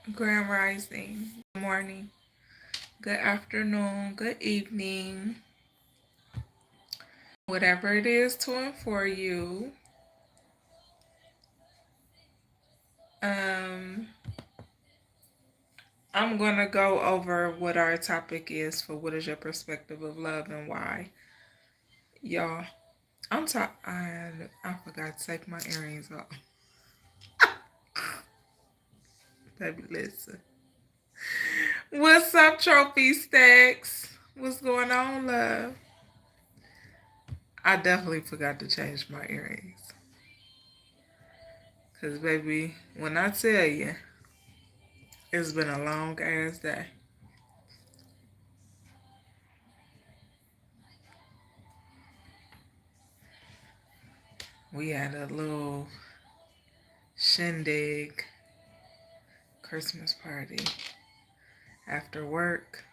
Grand Rising. Good morning. Good afternoon. Good evening. Whatever it is to and for you. I'm gonna go over what our topic is for what is your perspective of love and why. Y'all, I forgot to take my earrings off. Baby, listen. What's up, Trophy Stacks? What's going on, love? I definitely forgot to change my earrings. Cause baby, when I tell you, it's been a long ass day. We had a little shindig Christmas party after work.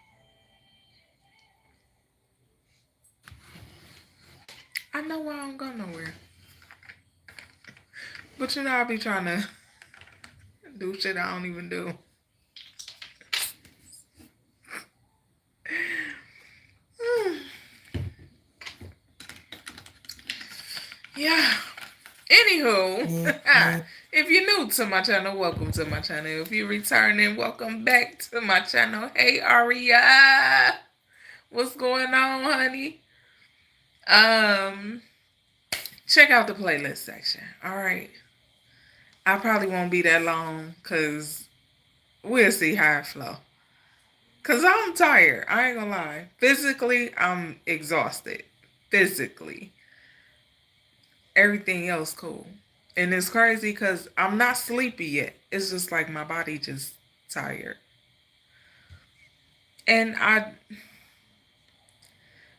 I know I don't go nowhere. But you know, I be trying to do shit I don't even do. Yeah. Anywho, if you're new to my channel, welcome to my channel. If you're returning, welcome back to my channel. Hey, Aria. What's going on, honey? Check out the playlist section. All right. I probably won't be that long because we'll see how it flow. Because I'm tired. I ain't gonna lie. Physically, I'm exhausted. Physically. Everything else cool. And it's crazy because I'm not sleepy yet. It's just like my body just tired. And I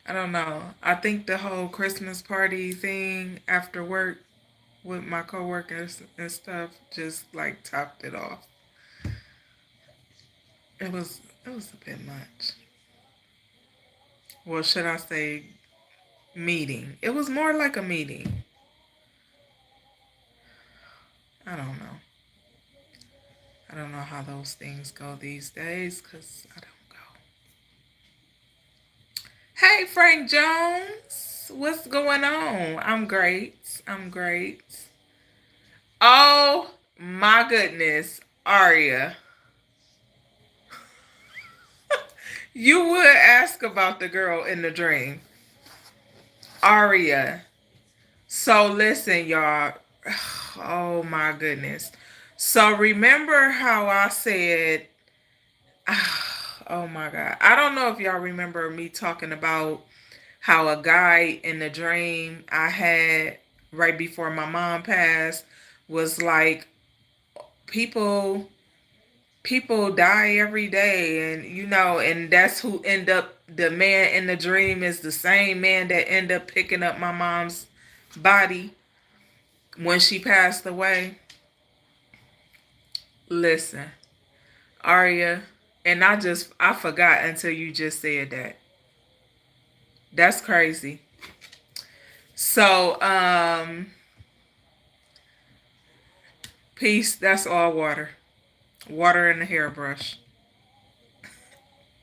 don't know. I think the whole Christmas party thing after work with my coworkers and stuff just like topped it off. It was a bit much. Well, should I say meeting? It was more like a meeting. I don't know. I don't know how those things go these days because I don't go. Hey, Frank Jones. What's going on? I'm great. I'm great. Oh, my goodness. Aria. You would ask about the girl in the dream. Aria. So listen, y'all. Oh my goodness. So remember how I said, oh my God. I don't know if y'all remember me talking about how a guy in the dream I had right before my mom passed was like, people die every day, and and that's who end up, the man in the dream is the same man that end up picking up my mom's body when she passed away. Listen, Aria, and I forgot until you just said that. That's crazy. So, peace, that's all water. Water and a hairbrush.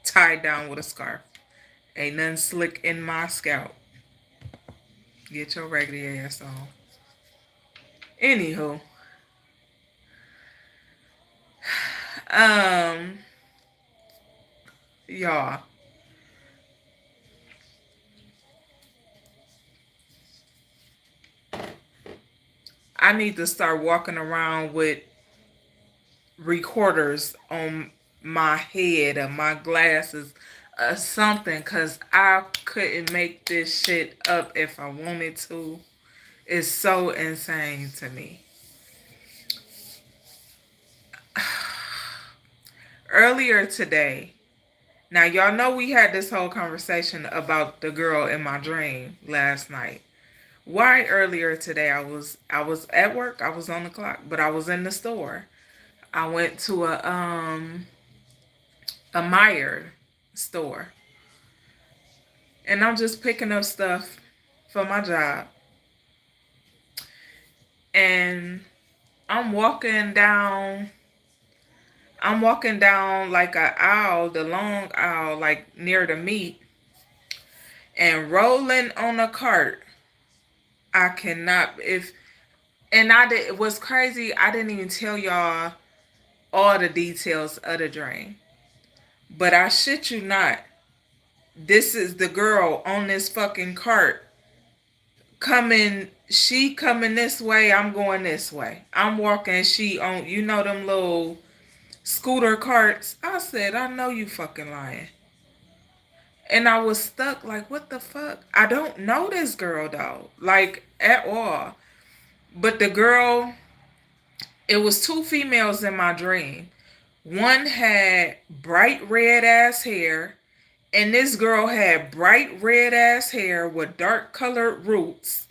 Tied down with a scarf. Ain't nothing slick in my scalp. Get your regular ass on. Anywho. Y'all. I need to start walking around with recorders on my head or my glasses or something, because I couldn't make this shit up if I wanted to. It's so insane to me. Earlier today, now y'all know we had this whole conversation about the girl in my dream last night. Why earlier today I was at work, I was on the clock, but I was in the store. I went to a Meyer store. And I'm just picking up stuff for my job. And I'm walking down I'm walking down like a aisle, the long aisle, like near the meat, and rolling on a cart. I cannot if and I did it was crazy. I didn't even tell y'all all the details of the dream. But I shit you not. This is the girl on this fucking cart coming. She coming this way. I'm going this way. I'm walking. She on. You know them little scooter carts. I said, I know you fucking lying. And I was stuck. Like, what the fuck? I don't know this girl though. Like at all. But the girl. It was two females in my dream. One had bright red ass hair, and this girl had bright red ass hair with dark colored roots.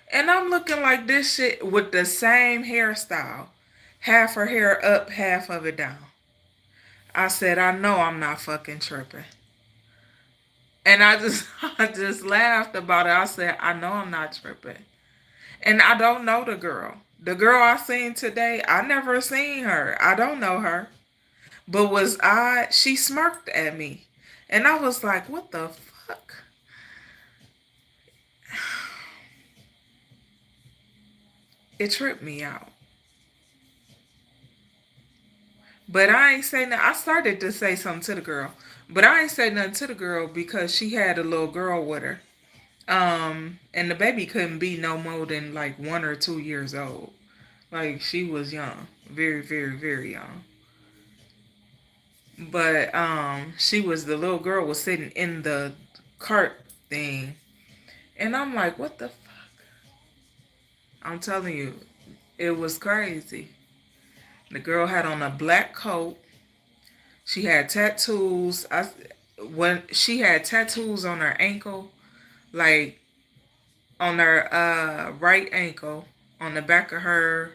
And I'm looking like this shit with the same hairstyle. Half her hair up, half of it down. I said, I know I'm not fucking tripping. And I just I just laughed about it. I said, I know I'm not tripping. And I don't know the girl. The girl I seen today, I never seen her. I don't know her. But she smirked at me. And I was like, what the fuck? It tripped me out. But I ain't say nothing. I started to say something to the girl. But I ain't say nothing to the girl because she had a little girl with her. And the baby couldn't be no more than like 1 or 2 years old. Like she was young. Very, very, very young. But the little girl was sitting in the cart thing. And I'm like, what the fuck? I'm telling you, it was crazy. The girl had on a black coat. She had tattoos. When she had tattoos on her ankle, like on her right ankle, on the back of her.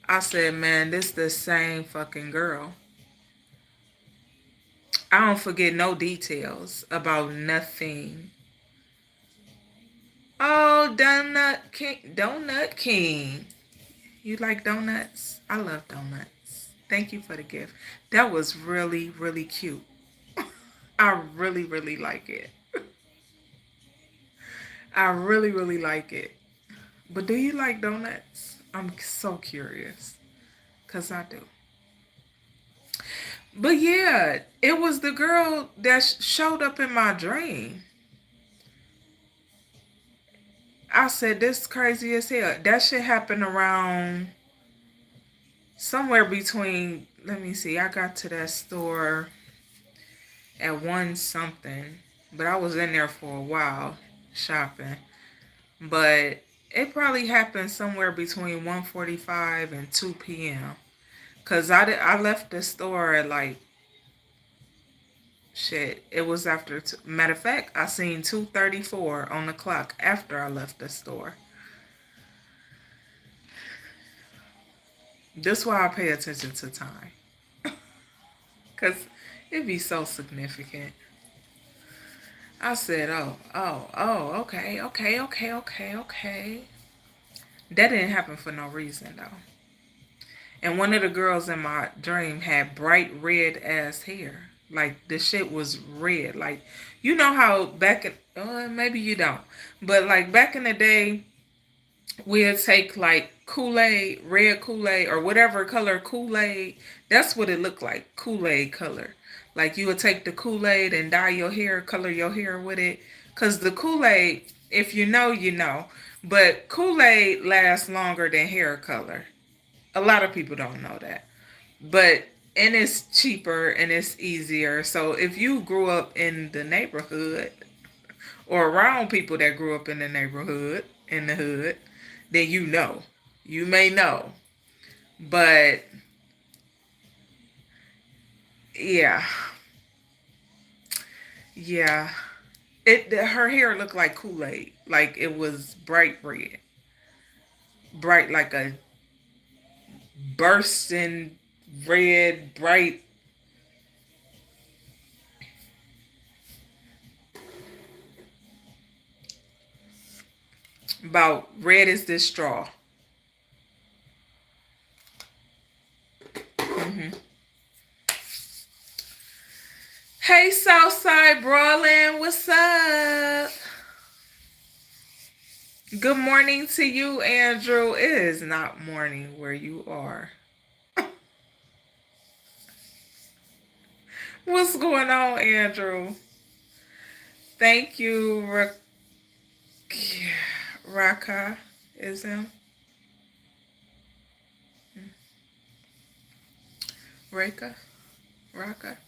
I said, man, this the same fucking girl. I don't forget no details about nothing. Oh, Donut King. Donut King. You like donuts? I love donuts. Thank you for the gift. That was really, really cute. I really, really like it. I really, really like it. But do you like donuts? I'm so curious. Because I do. But yeah, it was the girl that showed up in my dream. I said, this crazy as hell. That shit happened around somewhere between, let me see, I got to that store at 1 something. But I was in there for a while shopping. But it probably happened somewhere between 1:45 and 2 p.m. Because I left the store at like, shit, it was after, matter of fact, I seen 2:34 on the clock after I left the store. That's why I pay attention to time. Because it be so significant. I said, okay. That didn't happen for no reason, though. And one of the girls in my dream had bright red ass hair. Like, the shit was red. Like, you know how back in, maybe you don't. But, like, back in the day, we'd take, like, Kool-Aid, red Kool-Aid, or whatever color Kool-Aid. That's what it looked like, Kool-Aid color. Like, you would take the Kool-Aid and dye your hair, color your hair with it. Because the Kool-Aid, if you know, you know. But Kool-Aid lasts longer than hair color. A lot of people don't know that. But, and it's cheaper and it's easier. So if you grew up in the neighborhood or around people that grew up in the neighborhood, in the hood, then you know. You may know. But, yeah. Yeah. Her hair looked like Kool-Aid. Like it was bright red. Bright like a bursting red, bright. About red as this straw. Hey, Southside Brawlin', what's up? Good morning to you, Andrew. It is not morning where you are. What's going on, Andrew? Thank you, Raka. Is him? Raka? Raka?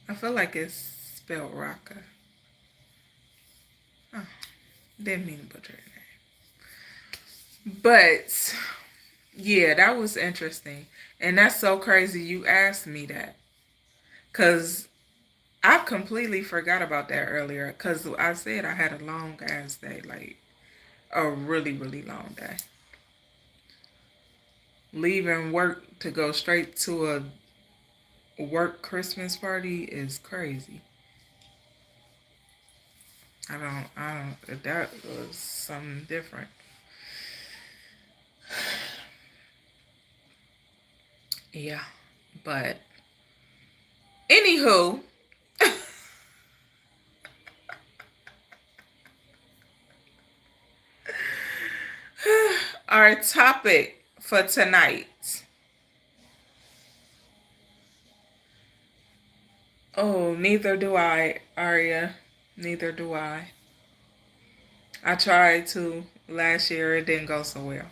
I feel like it's spelled Raka. Oh, didn't mean to butcher it. But yeah, that was interesting. And that's so crazy you asked me that. Because I completely forgot about that earlier. Because I said I had a long ass day. Like, a really, really long day. Leaving work to go straight to a work Christmas party is crazy. That was something different. Yeah. But, anywho, our topic for tonight. Oh, neither do I, Aria. Neither do I. I tried to last year. It didn't go so well.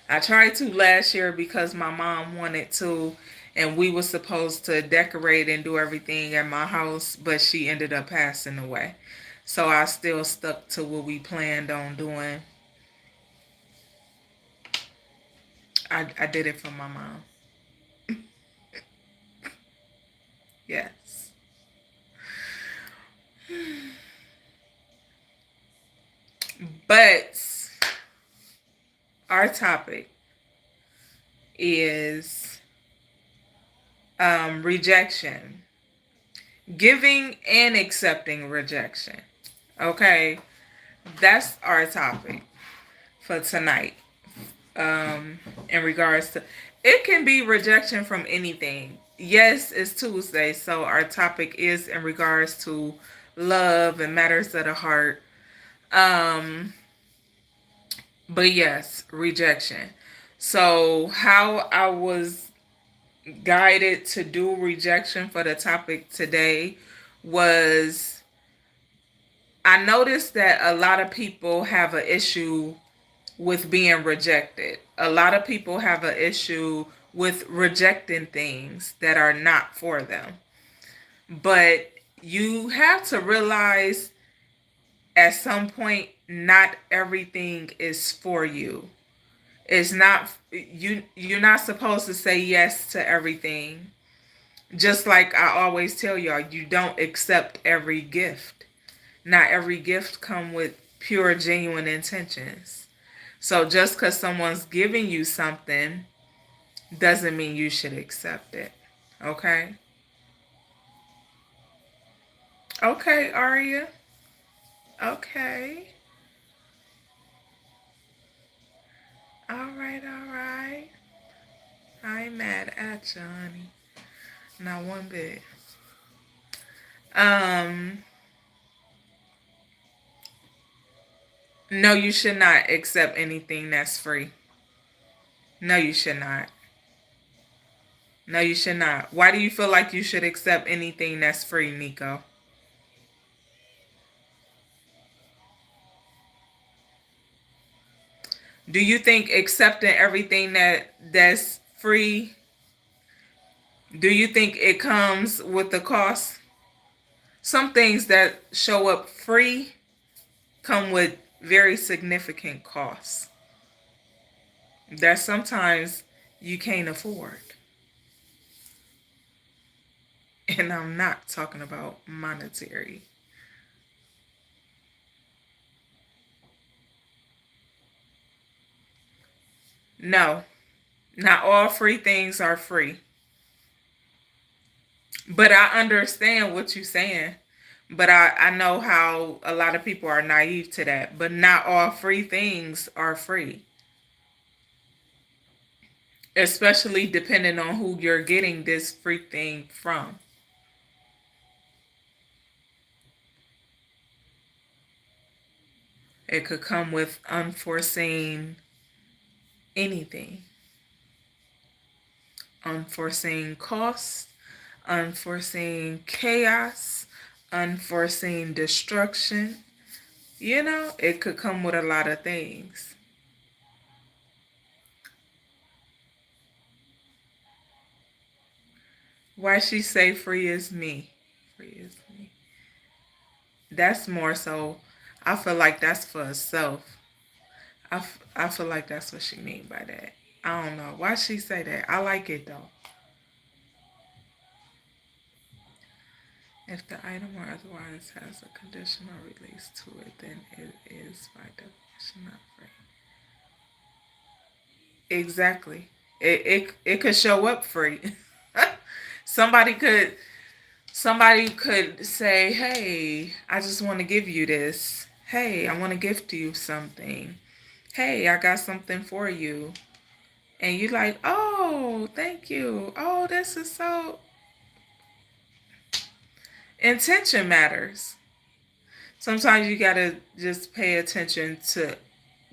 I tried to last year because my mom wanted to, and we were supposed to decorate and do everything at my house, but she ended up passing away. So I still stuck to what we planned on doing. I did it for my mom. Yes. But our topic is rejection, giving and accepting rejection. Okay, that's our topic for tonight. In regards to, it can be rejection from anything. Yes, it's Tuesday, so our topic is in regards to love and matters of the heart. But yes, rejection. So how I was guided to do rejection for the topic today was, I noticed that a lot of people have an issue with being rejected. A lot of people have an issue with rejecting things that are not for them. But you have to realize at some point, not everything is for you. It's not you're not supposed to say yes to everything. Just like I always tell y'all, you don't accept every gift. Not every gift come with pure, genuine intentions. So just because someone's giving you something doesn't mean you should accept it. Okay? Okay, Aria. Okay. All right, all right. I ain't mad at you, honey. Not one bit. Um, no, you should not accept anything that's free. No, you should not. No, you should not. Why do you feel like you should accept anything that's free, Nico? Do you think accepting everything that's free, do you think it comes with the cost? Some things that show up free come with very significant costs that sometimes you can't afford. And I'm not talking about monetary. No, not all free things are free. But I understand what you're saying. But I know how a lot of people are naive to that. But not all free things are free. Especially depending on who you're getting this free thing from. It could come with unforeseen anything. Unforeseen costs, unforeseen chaos, unforeseen destruction. You know, it could come with a lot of things. Why she say free is me? Free is me. That's more so, I feel like that's for herself. I feel like that's what she mean by that. I don't know. Why she say that? I like it though. If the item or otherwise has a conditional release to it, then it is by definition not free. Exactly. It could show up free. somebody could somebody could say, "Hey, I just want to give you this. Hey, I want to gift you something. Hey, I got something for you." And you like, "Oh, thank you. Oh, this is so." Intention matters. Sometimes you gotta just pay attention to,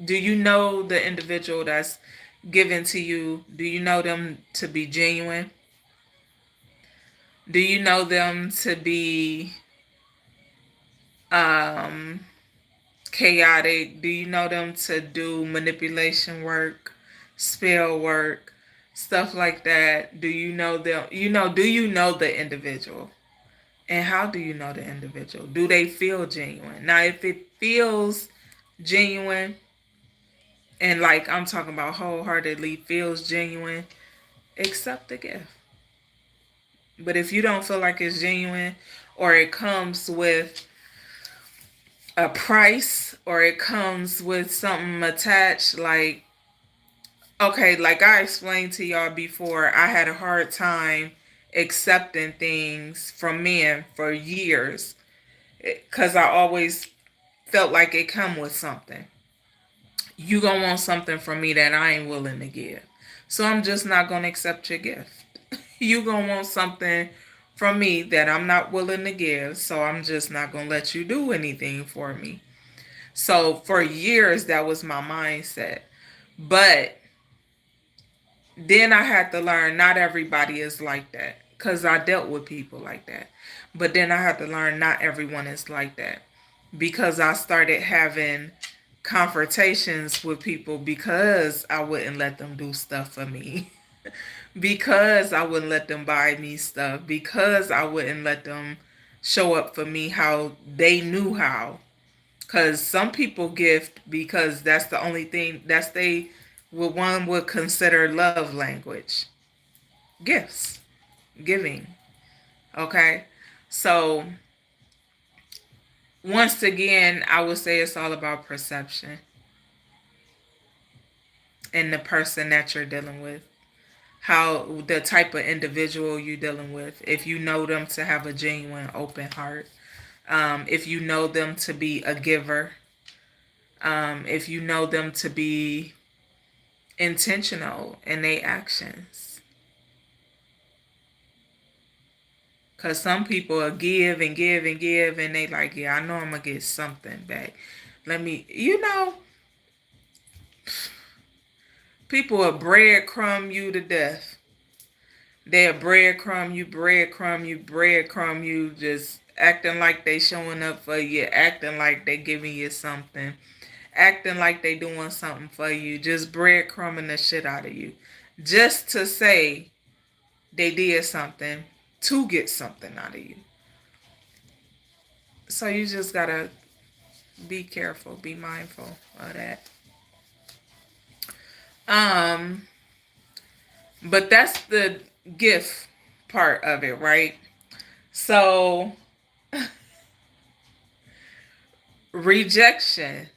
do you know the individual that's given to you? Do you know them to be genuine? Do you know them to be um, chaotic? Do you know them to do manipulation work, spell work, stuff like that? Do you know them? Do you know the individual? And how do you know the individual? Do they feel genuine? Now, if it feels genuine, and like I'm talking about wholeheartedly feels genuine, accept the gift. But if you don't feel like it's genuine, or it comes with a price, or it comes with something attached, like, okay, like I explained to y'all before, I had a hard time accepting things from men for years because I always felt like it come with something. You gonna want something from me that I ain't willing to give, so I'm just not gonna accept your gift. You gonna want something from me that I'm not willing to give, so I'm just not gonna let you do anything for me. So for years that was my mindset. But then I had to learn not everybody is like that, because I dealt with people like that. But then I had to learn not everyone is like that, because I started having confrontations with people because I wouldn't let them do stuff for me. Because I wouldn't let them buy me stuff, because I wouldn't let them show up for me how they knew how. Because some people gift because that's the only thing that's they what one would consider love language. Gifts, giving. Okay, so once again, I would say it's all about perception and the person that you're dealing with. How the type of individual you're dealing with. If you know them to have a genuine open heart, if you know them to be a giver, if you know them to be intentional in their actions. Because some people will give and give and give, and they like, yeah, I know I'm going to get something back. Let me, people will breadcrumb you to death. They'll breadcrumb you, breadcrumb you, breadcrumb you, just acting like they showing up for you, acting like they giving you something, acting like they doing something for you, just breadcrumbing the shit out of you. Just to say they did something to get something out of you. So you just gotta be careful, be mindful of that. Um, but that's the gift part of it, right? So rejection,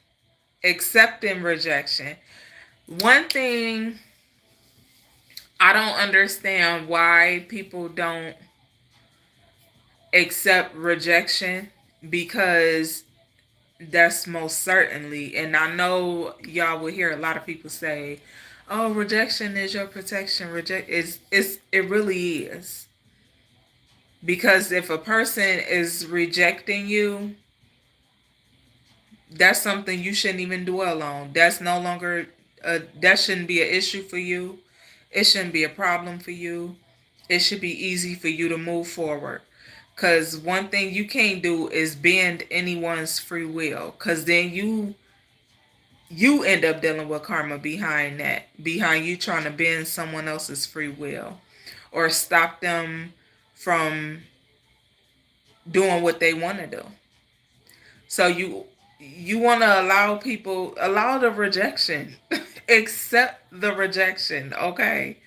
accepting rejection. One thing I don't understand why people don't accept rejection, because that's most certainly, and I know y'all will hear a lot of people say, "Oh, rejection is your protection." It really is, because if a person is rejecting you, That's something you shouldn't even dwell on. That's no longer, that shouldn't be an issue for you. It shouldn't be a problem for you. It should be easy for you to move forward. Because one thing you can't do is bend anyone's free will. Because then you end up dealing with karma behind that. Behind you trying to bend someone else's free will. Or stop them from doing what they want to do. So you want to allow the rejection. Accept the rejection, okay?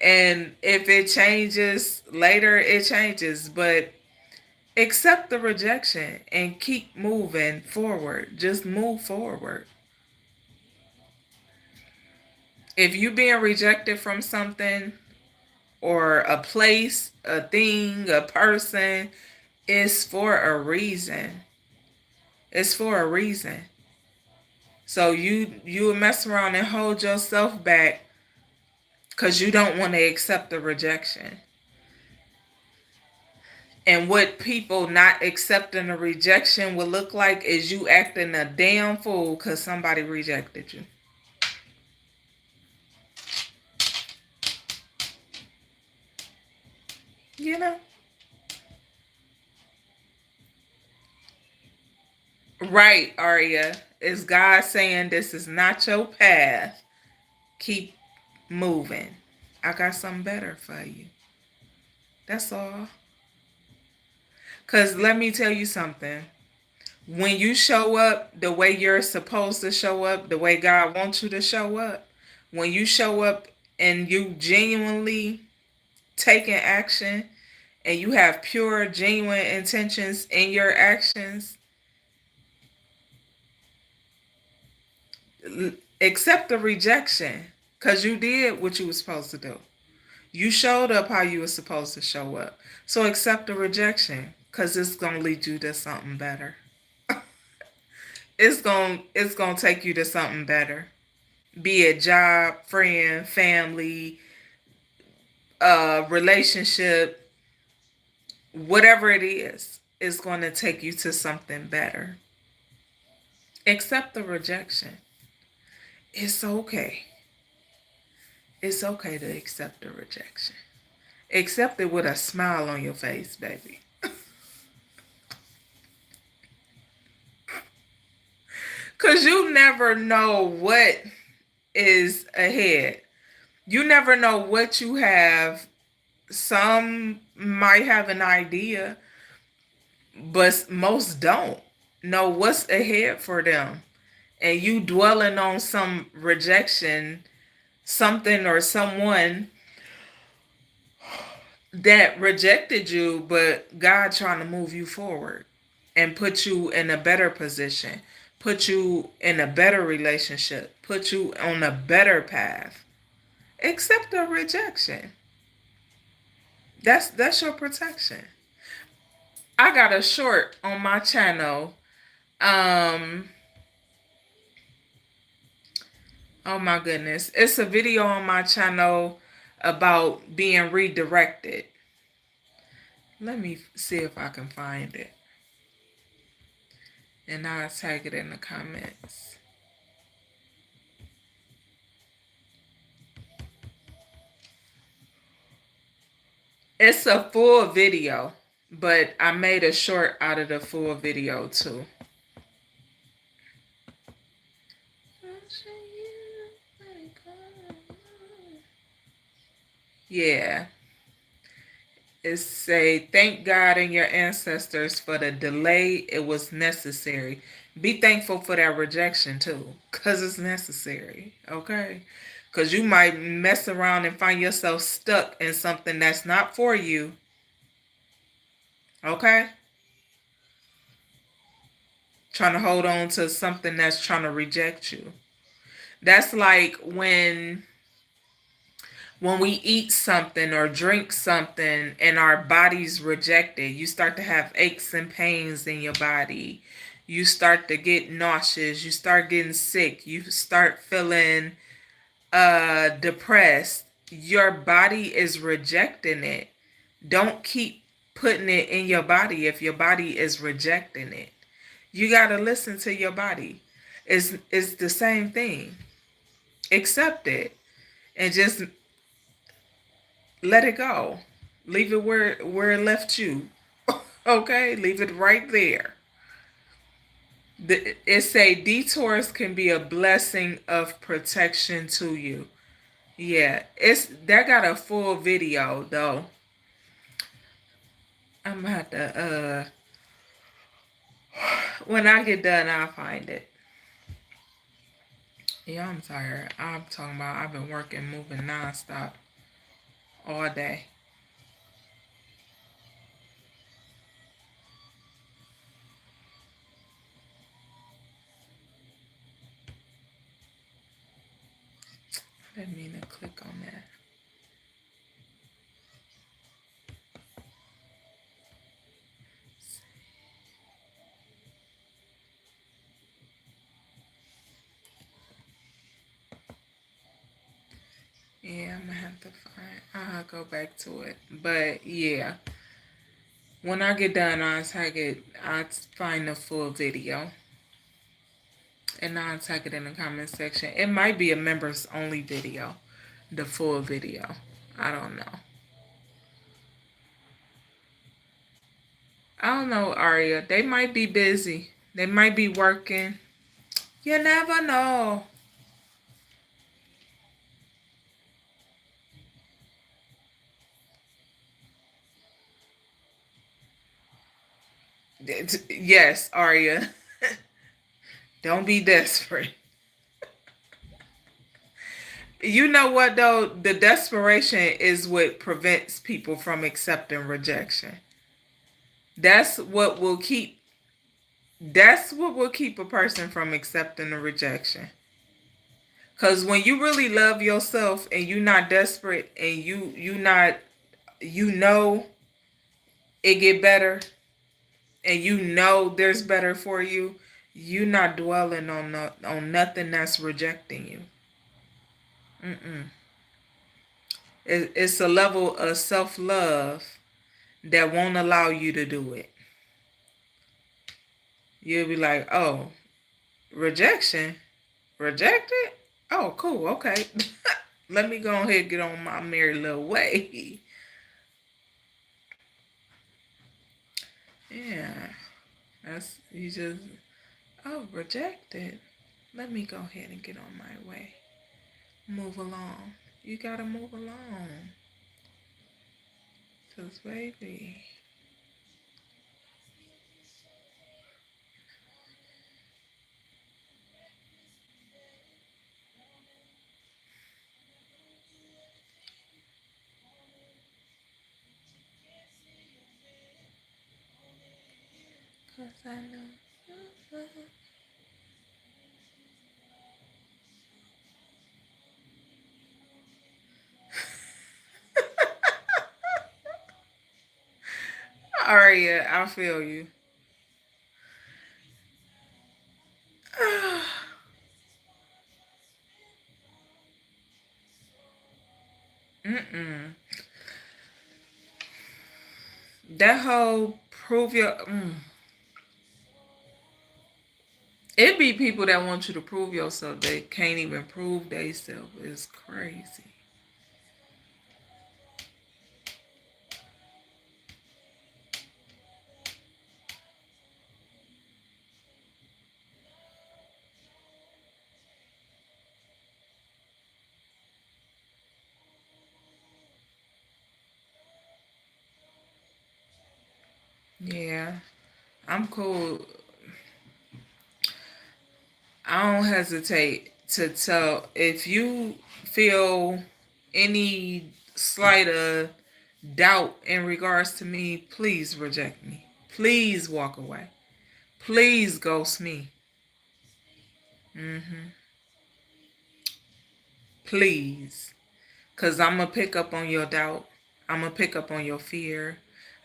And if it changes later, it changes, but accept the rejection and keep moving forward. Just move forward. If you're being rejected from something or a place, a thing, a person, it's for a reason. It's for a reason. So you mess around and hold yourself back because you don't want to accept the rejection. And what people not accepting the rejection would look like is you acting a damn fool because somebody rejected you. You know? Right, Arya. Is God saying this is not your path? Keep moving. I got something better for you. That's all. Because let me tell you something. When you show up the way you're supposed to show up, the way God wants you to show up, when you show up and you genuinely taking action and you have pure, genuine intentions in your actions, accept the rejection because you did what you were supposed to do. You showed up how you were supposed to show up. So accept the rejection because it's going to lead you to something better. It's gonna take you to something better. Be it job, friend, family, relationship, whatever it is, it's going to take you to something better. Accept the rejection. It's okay. It's okay to accept the rejection. Accept it with a smile on your face, baby. Because you never know what is ahead. You never know what you have. Some might have an idea, but most don't know what's ahead for them. And you dwelling on some rejection, something or someone that rejected you, but God trying to move you forward and put you in a better position, put you in a better relationship, put you on a better path. Accept the rejection. That's your protection. I got a short on my channel. Um oh my goodness. It's a video on my channel about being redirected. Let me see if I can find it. And I'll tag it in the comments. It's a full video, but I made a short out of the full video too. Yeah. It say, thank God and your ancestors for the delay. It was necessary. Be thankful for that rejection too, because it's necessary. Okay? Because you might mess around and find yourself stuck in something that's not for you. Okay? Trying to hold on to something that's trying to reject you. That's like when we eat something or drink something and our bodies reject it, you start to have aches and pains in your body. You start to get nauseous. You start getting sick. You start feeling depressed. Your body is rejecting it. Don't keep putting it in your body if your body is rejecting it. You got to listen to your body. It's the same thing. Accept it and just let it go. Leave it where it left you. Okay? Leave it right there. It say detours can be a blessing of protection to you. Yeah, it's that got a full video though. I'm gonna have to when I get done I'll find it. Yeah, I'm tired. I'm talking about I've been working, moving nonstop all day. I didn't mean to click on that. Yeah, I'm gonna have to find. I'll go back to it. But yeah, when I get done, I'll find the full video, and I'll tag it in the comment section. It might be a members only video, the full video. I don't know. I don't know, Aria. They might be busy. They might be working. You never know. Yes, Aria. Don't be desperate. You know what though? The desperation is what prevents people from accepting rejection. That's what will keep a person from accepting the rejection. Cause when you really love yourself and you're not desperate and you know it get better and you know there's better for you, you're not dwelling on nothing that's rejecting you. It's a level of self-love that won't allow you to do it. You'll be like, oh, rejection? Rejected? Oh, cool, okay. Let me go ahead and get on my merry little way. Yeah. That's, you just, oh, rejected. Let me go ahead and get on my way. Move along. You gotta move along. Cause baby. Cause I know. Alright, yeah, I feel you. Mm-mm. That whole prove your... It be people that want you to prove yourself. They can't even prove themselves. It's crazy. Yeah. I'm cool. I don't hesitate to tell if you feel any slight of doubt in regards to me, please reject me. Please walk away. Please ghost me. Please. Because I'm going to pick up on your doubt. I'm going to pick up on your fear.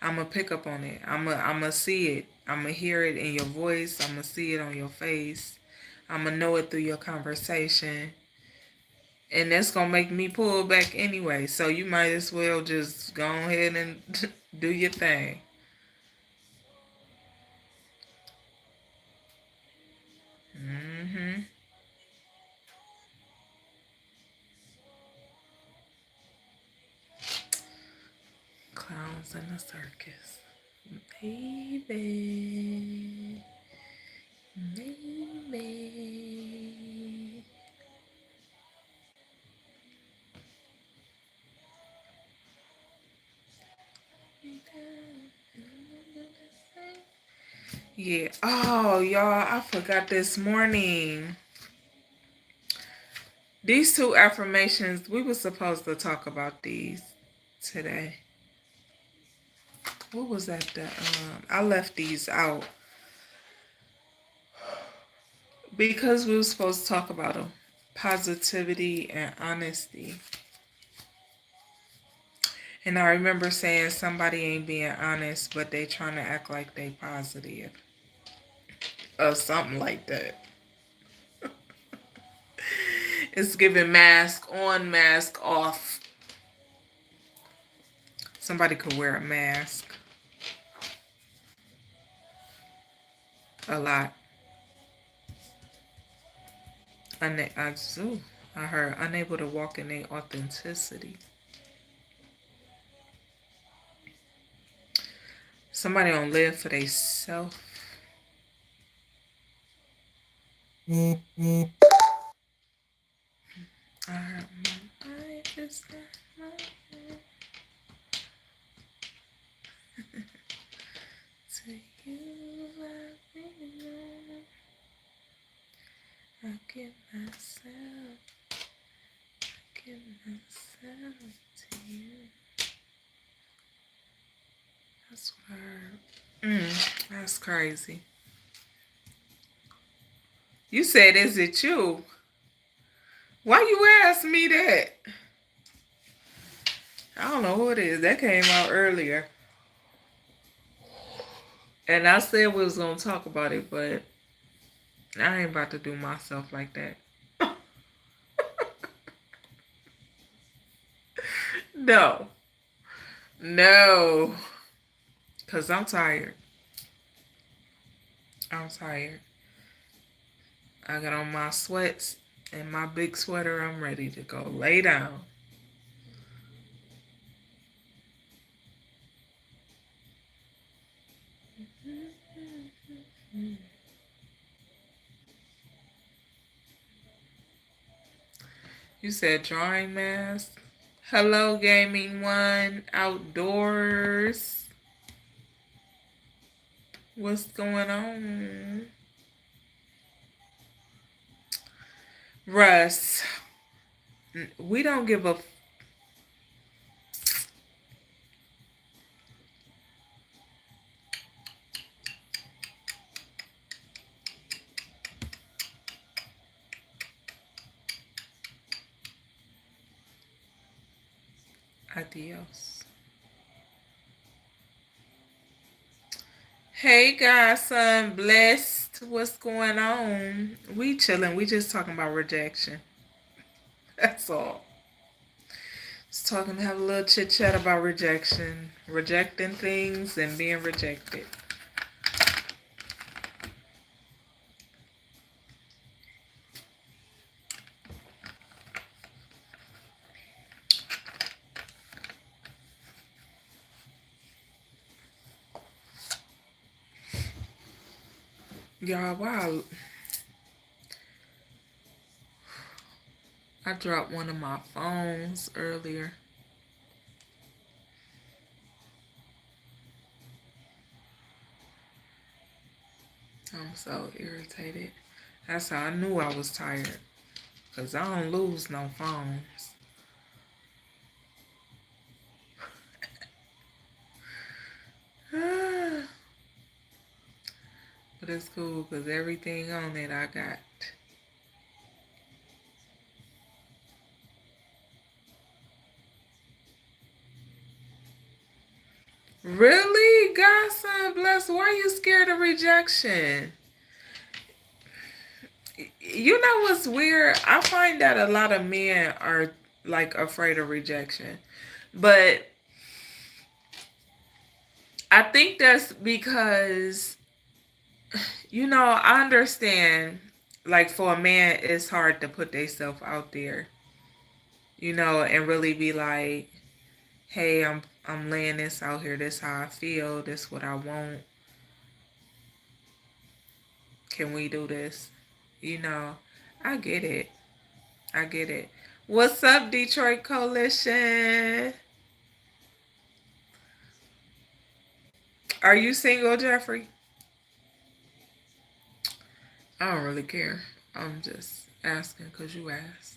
I'm going to pick up on it. I'm going to see it. I'm going to hear it in your voice. I'm going to see it on your face. I'm going to know it through your conversation. And that's going to make me pull back anyway. So you might as well just go ahead and do your thing. clowns in the circus. Baby. Baby. Yeah. Oh, y'all, I forgot this morning. These two affirmations, we were supposed to talk about these today. What was that? I left these out because we were supposed to talk about them. Positivity and honesty. And I remember saying somebody ain't being honest, but they trying to act like they positive. Or something like that. It's giving mask on, mask off. Somebody could wear a mask. A lot. I heard unable to walk in their authenticity. Somebody don't live for they self. I heard my life is not my life. To you I belong. I give myself to you. That's what I heard. That's crazy. You said, is it you? Why you ask me that? I don't know who it is. That came out earlier. And I said we was going to talk about it, but I ain't about to do myself like that. No. No. Because I'm tired. I'm tired. I got on my sweats and my big sweater. I'm ready to go lay down. You said drawing mask. Hello, Gaming One. Outdoors. What's going on? Russ. We don't give a... Adios. Hey, godson, blessed. What's going on? We chilling. We just talking about rejection. That's all. Just talking to have a little chit chat about rejection, rejecting things and being rejected. Y'all, wow. I dropped one of my phones earlier. I'm so irritated. That's how I knew I was tired. Because I don't lose no phones. But it's cool because everything on it I got. Really? Godson bless. Why are you scared of rejection? You know what's weird? I find that a lot of men are like afraid of rejection. But I think that's because, you know, I understand, like, for a man, it's hard to put themselves out there, you know, and really be like, hey, I'm laying this out here. This how I feel. This what I want. Can we do this? You know, I get it. I get it. What's up, Detroit Coalition? Are you single, Jeffrey? I don't really care. I'm just asking because you asked.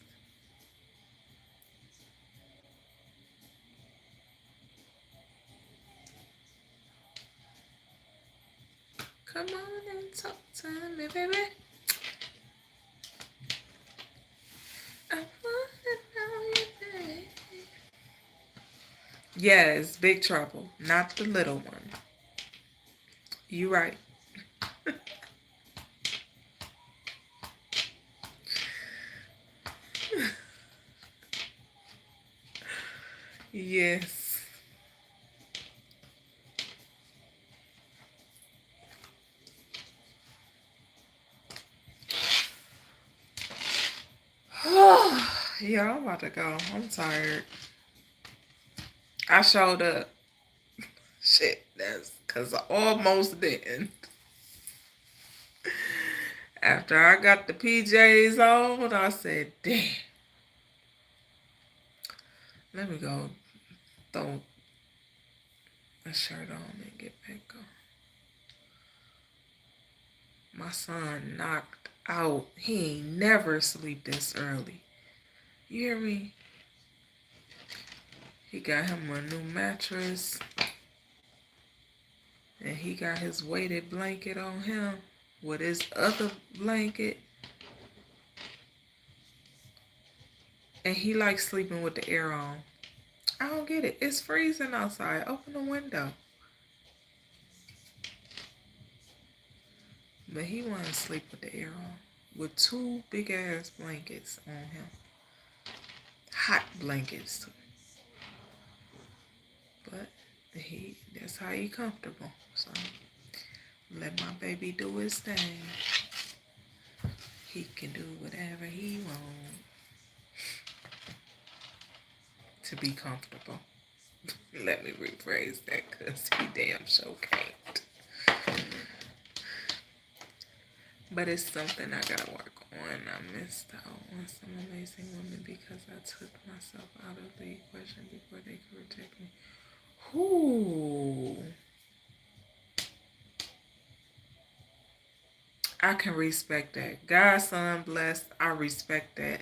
Come on and talk to me, baby. I want to know you, baby. Yes, Big Trouble, not the little one. You right. Yes. Yeah, I'm about to go. I'm tired. I showed up. Shit, that's because I almost didn't. After I got the PJs on, I said, damn. Let me go throw a shirt on and get back on. My son knocked out. He ain't never sleep this early. You hear me? He got him a new mattress. And he got his weighted blanket on him with his other blanket. And he likes sleeping with the air on. I don't get it. It's freezing outside. Open the window. But he want to sleep with the air on. With 2 big ass blankets on him. Hot blankets too. But that's how he comfortable. So let my baby do his thing. He can do whatever he wants to be comfortable. Let me rephrase that because he damn sure can't. But it's something I gotta work on. I missed out on some amazing women because I took myself out of the equation before they could reject me. Ooh. I can respect that. Godson blessed. I respect that.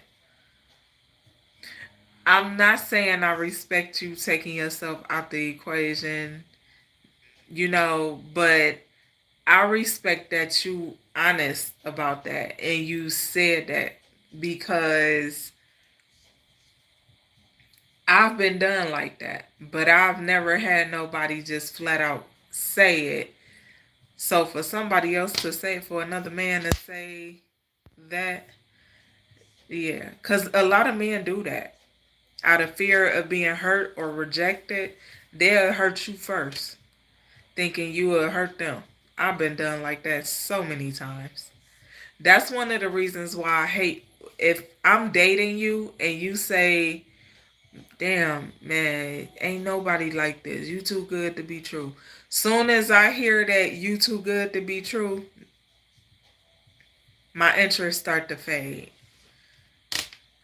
I'm not saying I respect you taking yourself out the equation, but I respect that you honest about that and you said that because I've been done like that, but I've never had nobody just flat out say it. So for somebody else to say, for another man to say that, yeah, because a lot of men do that. Out of fear of being hurt or rejected, they'll hurt you first, thinking you will hurt them. I've been done like that so many times. That's one of the reasons why I hate if I'm dating you and you say, damn, man, ain't nobody like this. You too good to be true. Soon as I hear that you too good to be true, my interests start to fade.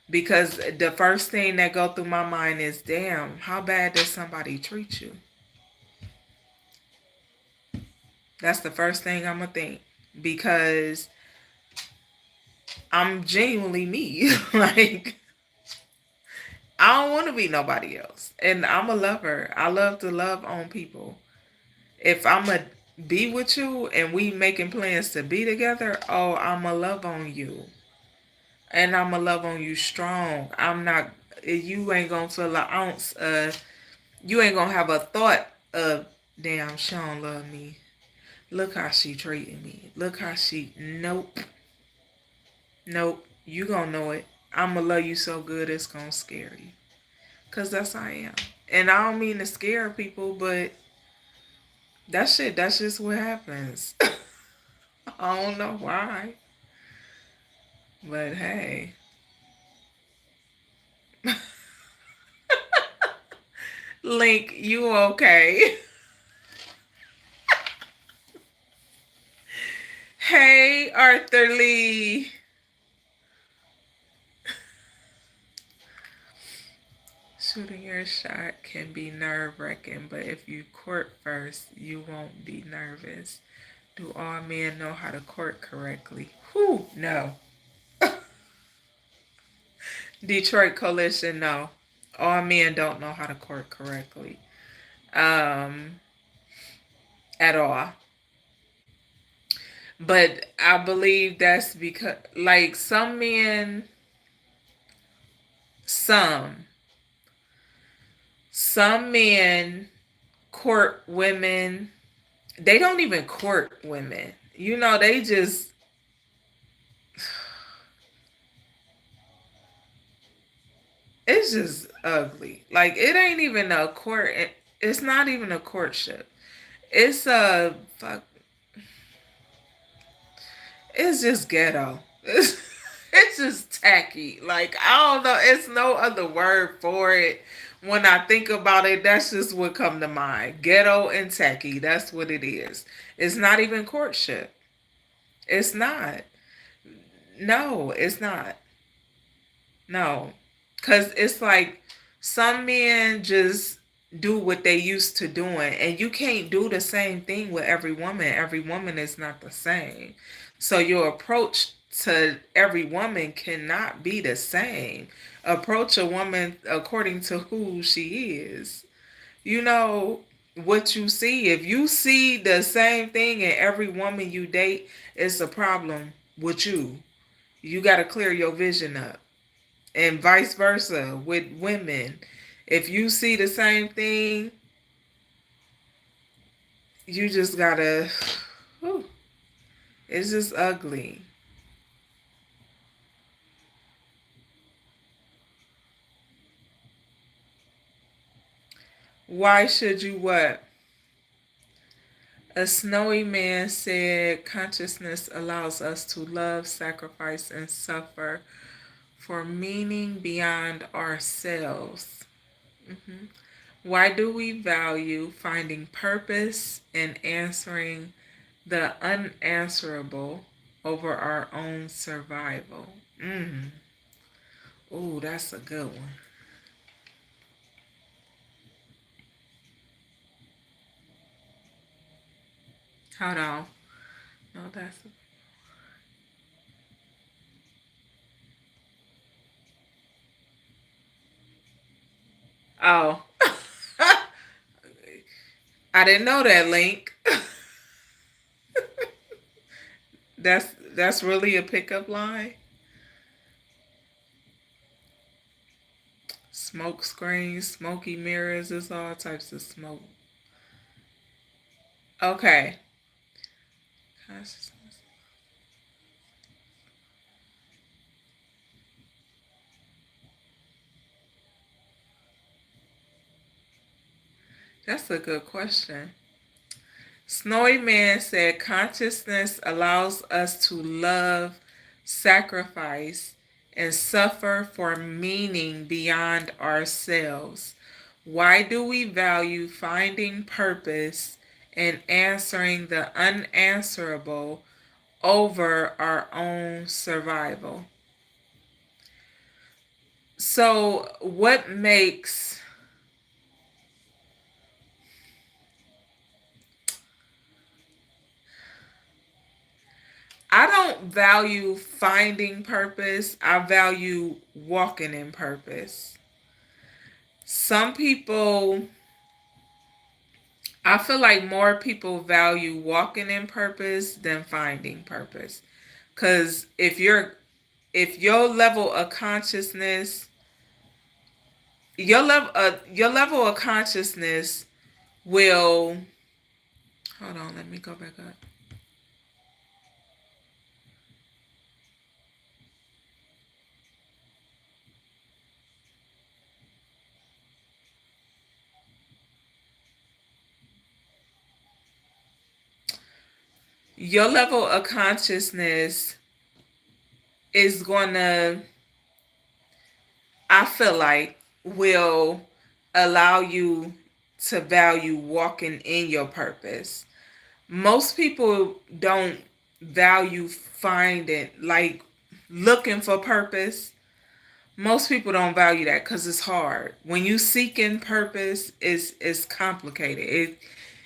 Because the first thing that go through my mind is, damn, how bad does somebody treat you? That's the first thing I'm going to think. Because I'm genuinely me. Like, I don't want to be nobody else. And I'm a lover. I love to love on people. If I'm going to be with you and we making plans to be together, oh, I'm going to love on you. And I'm going to love on you strong. You ain't going to feel an ounce of, you ain't going to have a thought of, damn, she don't love me. Look how she treating me. Look how nope. Nope. You gonna know it. I'm gonna love you so good it's gonna scare you. Because that's how I am. And I don't mean to scare people, but that's just what happens. I don't know why. But hey. Link, you okay? Hey, Arthur Lee. Shooting your shot can be nerve-wracking, but if you court first, you won't be nervous. Do all men know how to court correctly? Whew, no. Detroit Coalition, no. All men don't know how to court correctly. At all. But I believe that's because, like, some men, some, some men court women. They don't even court women. You know, they just, it's just ugly. Like, it ain't even a court. It's not even a courtship. It's a fuck. It's just ghetto. It's just tacky. Like, I don't know. It's no other word for it. When I think about it, that's just what come to mind. Ghetto and tacky. That's what it is. It's not even courtship. It's not. No, it's not. No. Because it's like some men just do what they used to doing. And you can't do the same thing with every woman. Every woman is not the same. So your approach to every woman cannot be the same. Approach a woman according to who she is. You know what you see. If you see the same thing in every woman you date, it's a problem with you. You got to clear your vision up. And vice versa with women. If you see the same thing, you just gotta. Whew, it's just ugly. Why should you what? A snowy man said consciousness allows us to love, sacrifice, and suffer for meaning beyond ourselves. Mhm. Why do we value finding purpose and answering the unanswerable over our own survival? Ooh, that's a good one. Hold on. No, that's. Oh. I didn't know that, Link. That's really a pickup line. Smoke screens, smoky mirrors, it's all types of smoke. Okay. That's a good question. Snowy Man said consciousness allows us to love, sacrifice, and suffer for meaning beyond ourselves. Why do we value finding purpose and answering the unanswerable over our own survival? So, what makes I don't value finding purpose. I value walking in purpose. Some people, I feel like more people value walking in purpose than finding purpose. Cuz if your level of consciousness, your level of consciousness will hold on, let me go back up. Your level of consciousness is going to, I feel like, will allow you to value walking in your purpose. Most people don't value finding, like looking for purpose. Most people don't value that because it's hard. When you seek in purpose, it's complicated.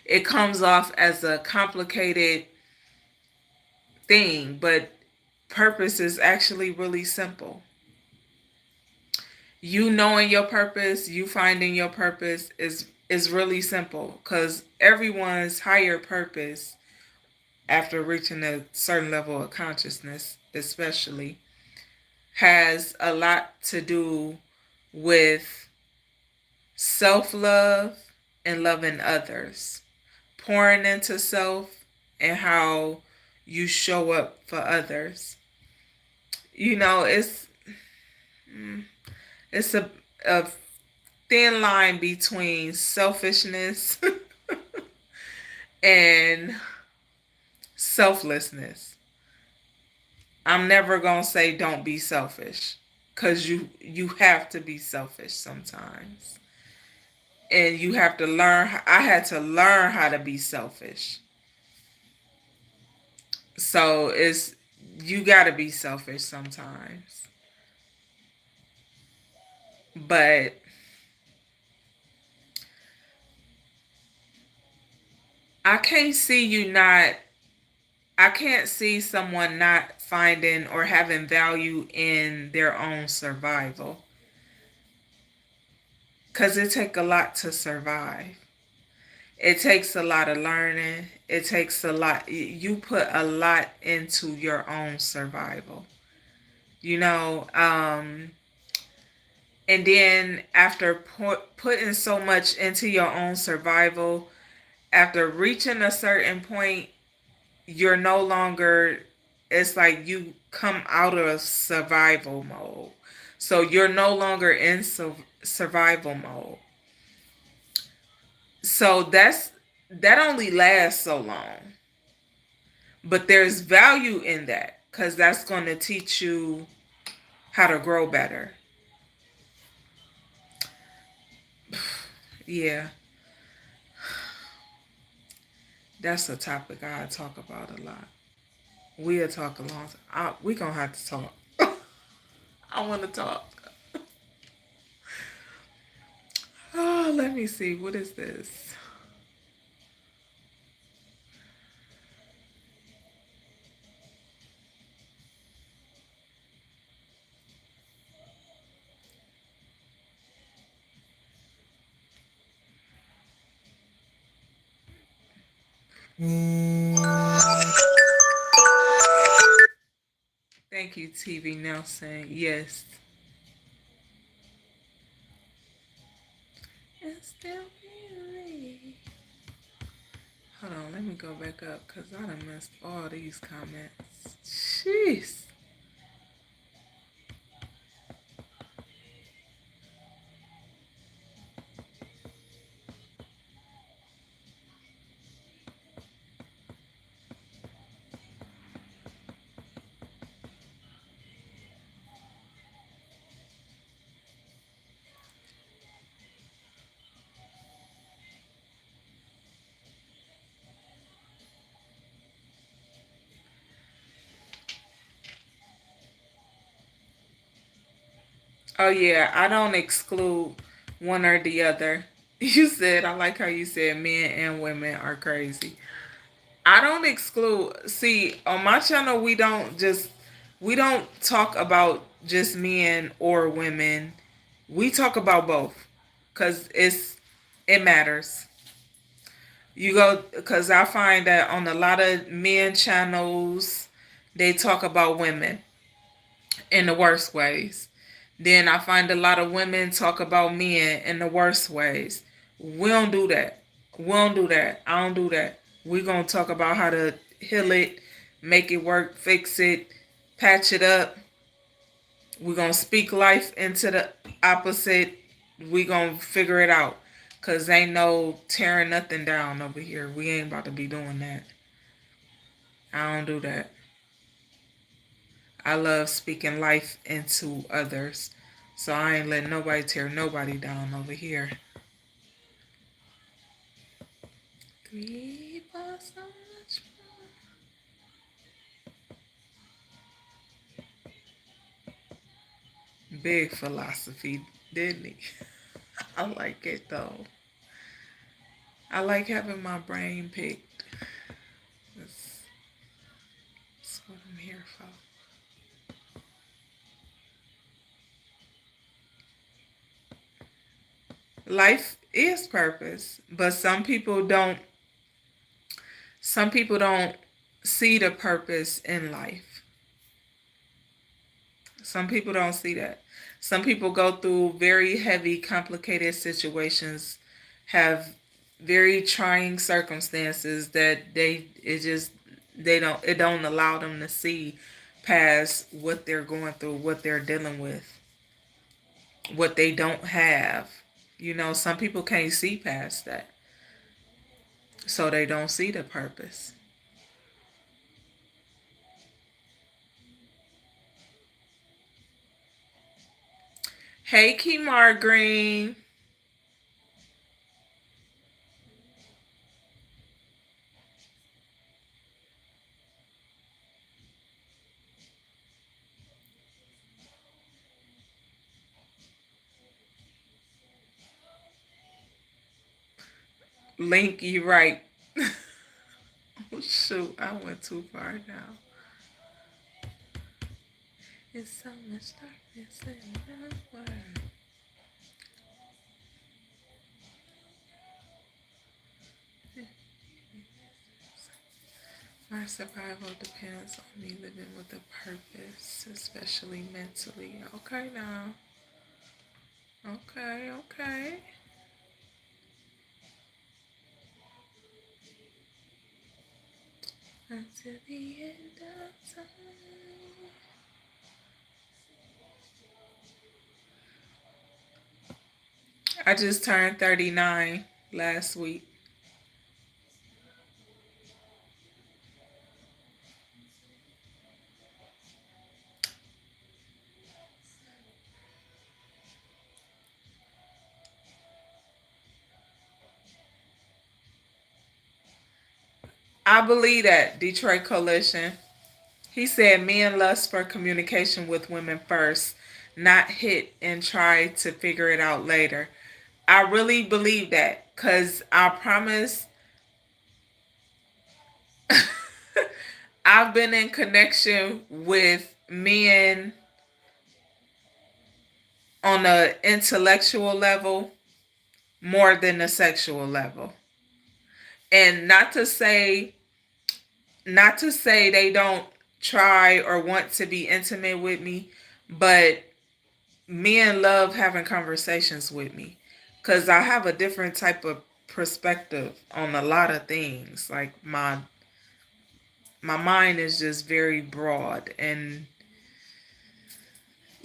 It comes off as a complicated thing, but purpose is actually really simple. You knowing your purpose, you finding your purpose is really simple, because everyone's higher purpose after reaching a certain level of consciousness especially has a lot to do with self-love and loving others, pouring into self, and how you show up for others. You know, it's a thin line between selfishness and selflessness. I'm never going to say don't be selfish, because you have to be selfish sometimes. And you have to learn. I had to learn how to be selfish. So you got to be selfish sometimes. But I can't see you not, I can't see someone not finding or having value in their own survival. Because it takes a lot to survive. It takes a lot of learning. It takes a lot. You put a lot into your own survival. You know, and then after putting so much into your own survival, after reaching a certain point, you're no longer, it's like you come out of survival mode. So you're no longer in survival mode. So that only lasts so long. But there's value in that, because that's going to teach you how to grow better. Yeah. That's a topic I talk about a lot. We'll talk a long time. We're going to have to talk. I want to talk. Oh, let me see. What is this? Thank you, TV Nelson. Yes. It's still really. Hold on, let me go back up, because I done missed all these comments. Jeez. Oh yeah, I don't exclude one or the other. You said, I like how you said men and women are crazy. I don't exclude. See, on my channel, we don't talk about just men or women. We talk about both, cuz it matters. You go, cuz I find that on a lot of men channels, they talk about women in the worst ways. Then I find a lot of women talk about men in the worst ways. We don't do that. We don't do that. I don't do that. We're going to talk about how to heal it, make it work, fix it, patch it up. We're going to speak life into the opposite. We're going to figure it out. Because ain't no tearing nothing down over here. We ain't about to be doing that. I don't do that. I love speaking life into others. So I ain't letting nobody tear nobody down over here. 3, 4, so much more. Big philosophy, didn't he? I like it though. I like having my brain picked. That's, that's what I'm here for. Life is purpose, but some people don't see the purpose in life. Some people don't see that. Some people go through very heavy, complicated situations, have very trying circumstances that they don't allow them to see past what they're going through, what they're dealing with, what they don't have. You know, some people can't see past that. So they don't see the purpose. Hey, Kemar Green. Link, you right. Oh, shoot, I went too far now. It's so much darkness in the world. My survival depends on me living with a purpose, especially mentally. Okay, now. Okay, okay. Until the end of time. I just turned 39 last week. I believe that, Detroit Coalition. He said men lust for communication with women first, not hit and try to figure it out later. I really believe that because I promise I've been in connection with men on the intellectual level more than the sexual level. And not to say they don't try or want to be intimate with me, but men love having conversations with me because I have a different type of perspective on a lot of things. Like my mind is just very broad, and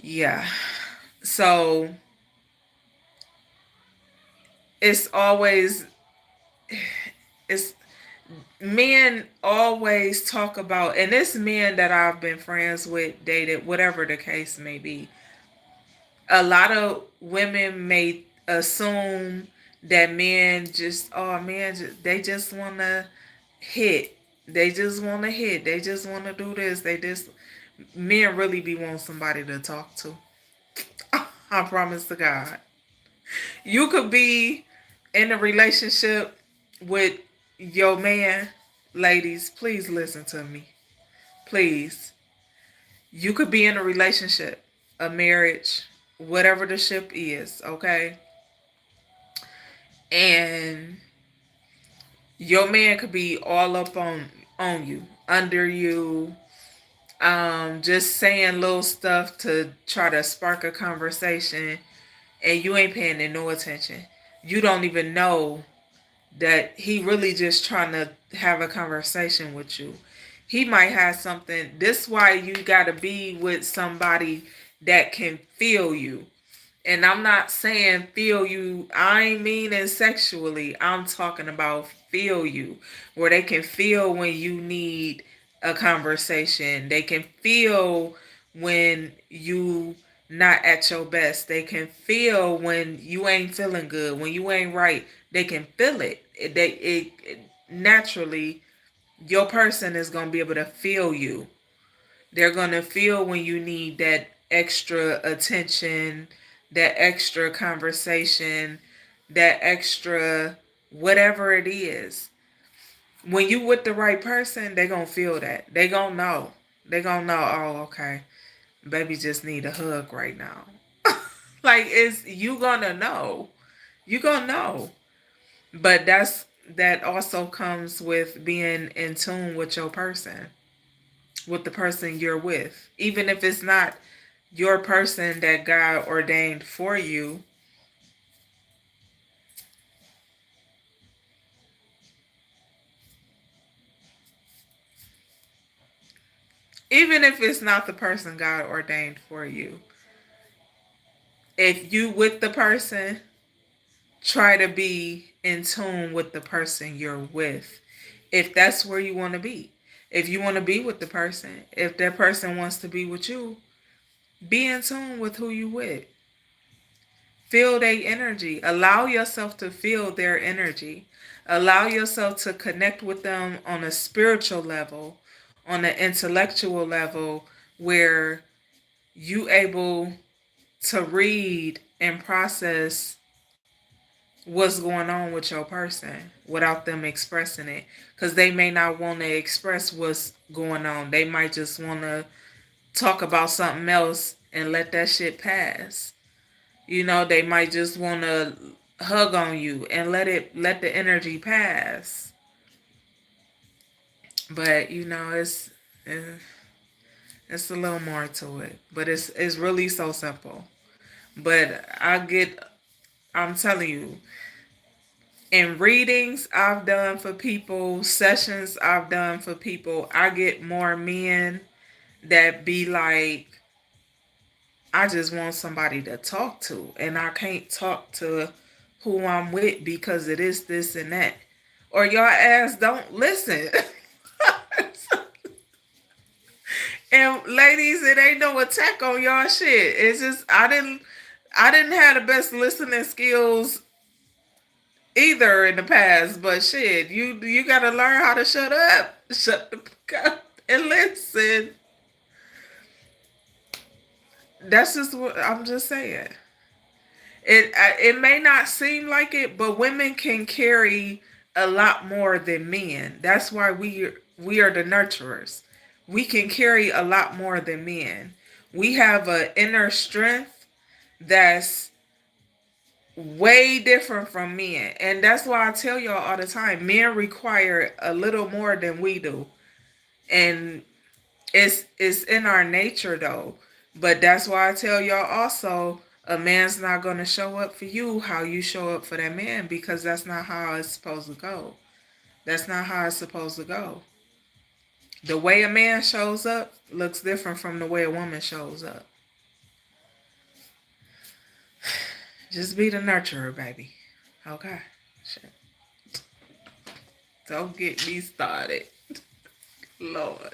yeah. So it's always it's men always talk about, and it's men that I've been friends with, dated, whatever the case may be. A lot of women may assume that men just, oh man, they just want to hit. They just want to hit. They just want to do this. Men really be wanting somebody to talk to. I promise to God. You could be in a relationship with your man. Ladies, please listen to me. Please. You could be in a relationship, a marriage, whatever the ship is, okay? And your man could be all up on you, under you, just saying little stuff to try to spark a conversation, and you ain't paying no attention. You don't even know that he really just trying to have a conversation with you. He might have something. This is why you gotta be with somebody that can feel you. And I'm not saying feel you, I ain't meaning sexually. I'm talking about feel you, where they can feel when you need a conversation. They can feel when you not at your best. They can feel when you ain't feeling good, when you ain't right. They can feel it. naturally, your person is going to be able to feel you. They're going to feel when you need that extra attention, that extra conversation, that extra whatever it is. When you with the right person, they going to feel that. They going to know. They going to know, oh, okay, baby just need a hug right now. Like, it's, you going to know. You going to know. But that also comes with being in tune with your person, with the person you're with. Even if it's not your person that God ordained for you, even if it's not the person God ordained for you, if you with the person, try to be in tune with the person you're with. If that's where you want to be. If you want to be with the person, if that person wants to be with you, be in tune with who you with. Feel their energy. Allow yourself to feel their energy. Allow yourself to connect with them on a spiritual level, on an intellectual level, where you able to read and process what's going on with your person without them expressing it. Because they may not want to express what's going on. They might just want to talk about something else and let that shit pass. You know, they might just want to hug on you and let the energy pass. But you know, it's a little more to it. But it's really so simple. But I'm telling you, in readings I've done for people, sessions I've done for people, I get more men that be like, I just want somebody to talk to, and I can't talk to who I'm with because it is this and that. Or y'all ass don't listen. And ladies, it ain't no attack on y'all shit. It's just I didn't have the best listening skills either in the past, but shit, you gotta learn how to shut up. Shut the fuck up and listen. That's just what I'm just saying. It may not seem like it, but women can carry a lot more than men. That's why we are the nurturers. We can carry a lot more than men. We have an inner strength that's way different from men. And that's why I tell y'all all the time, men require a little more than we do. And it's in our nature though. But that's why I tell y'all also, a man's not going to show up for you how you show up for that man, because that's not how it's supposed to go. That's not how it's supposed to go. The way a man shows up looks different from the way a woman shows up. Just be the nurturer, baby. Okay. Shit. Don't get me started. Lord.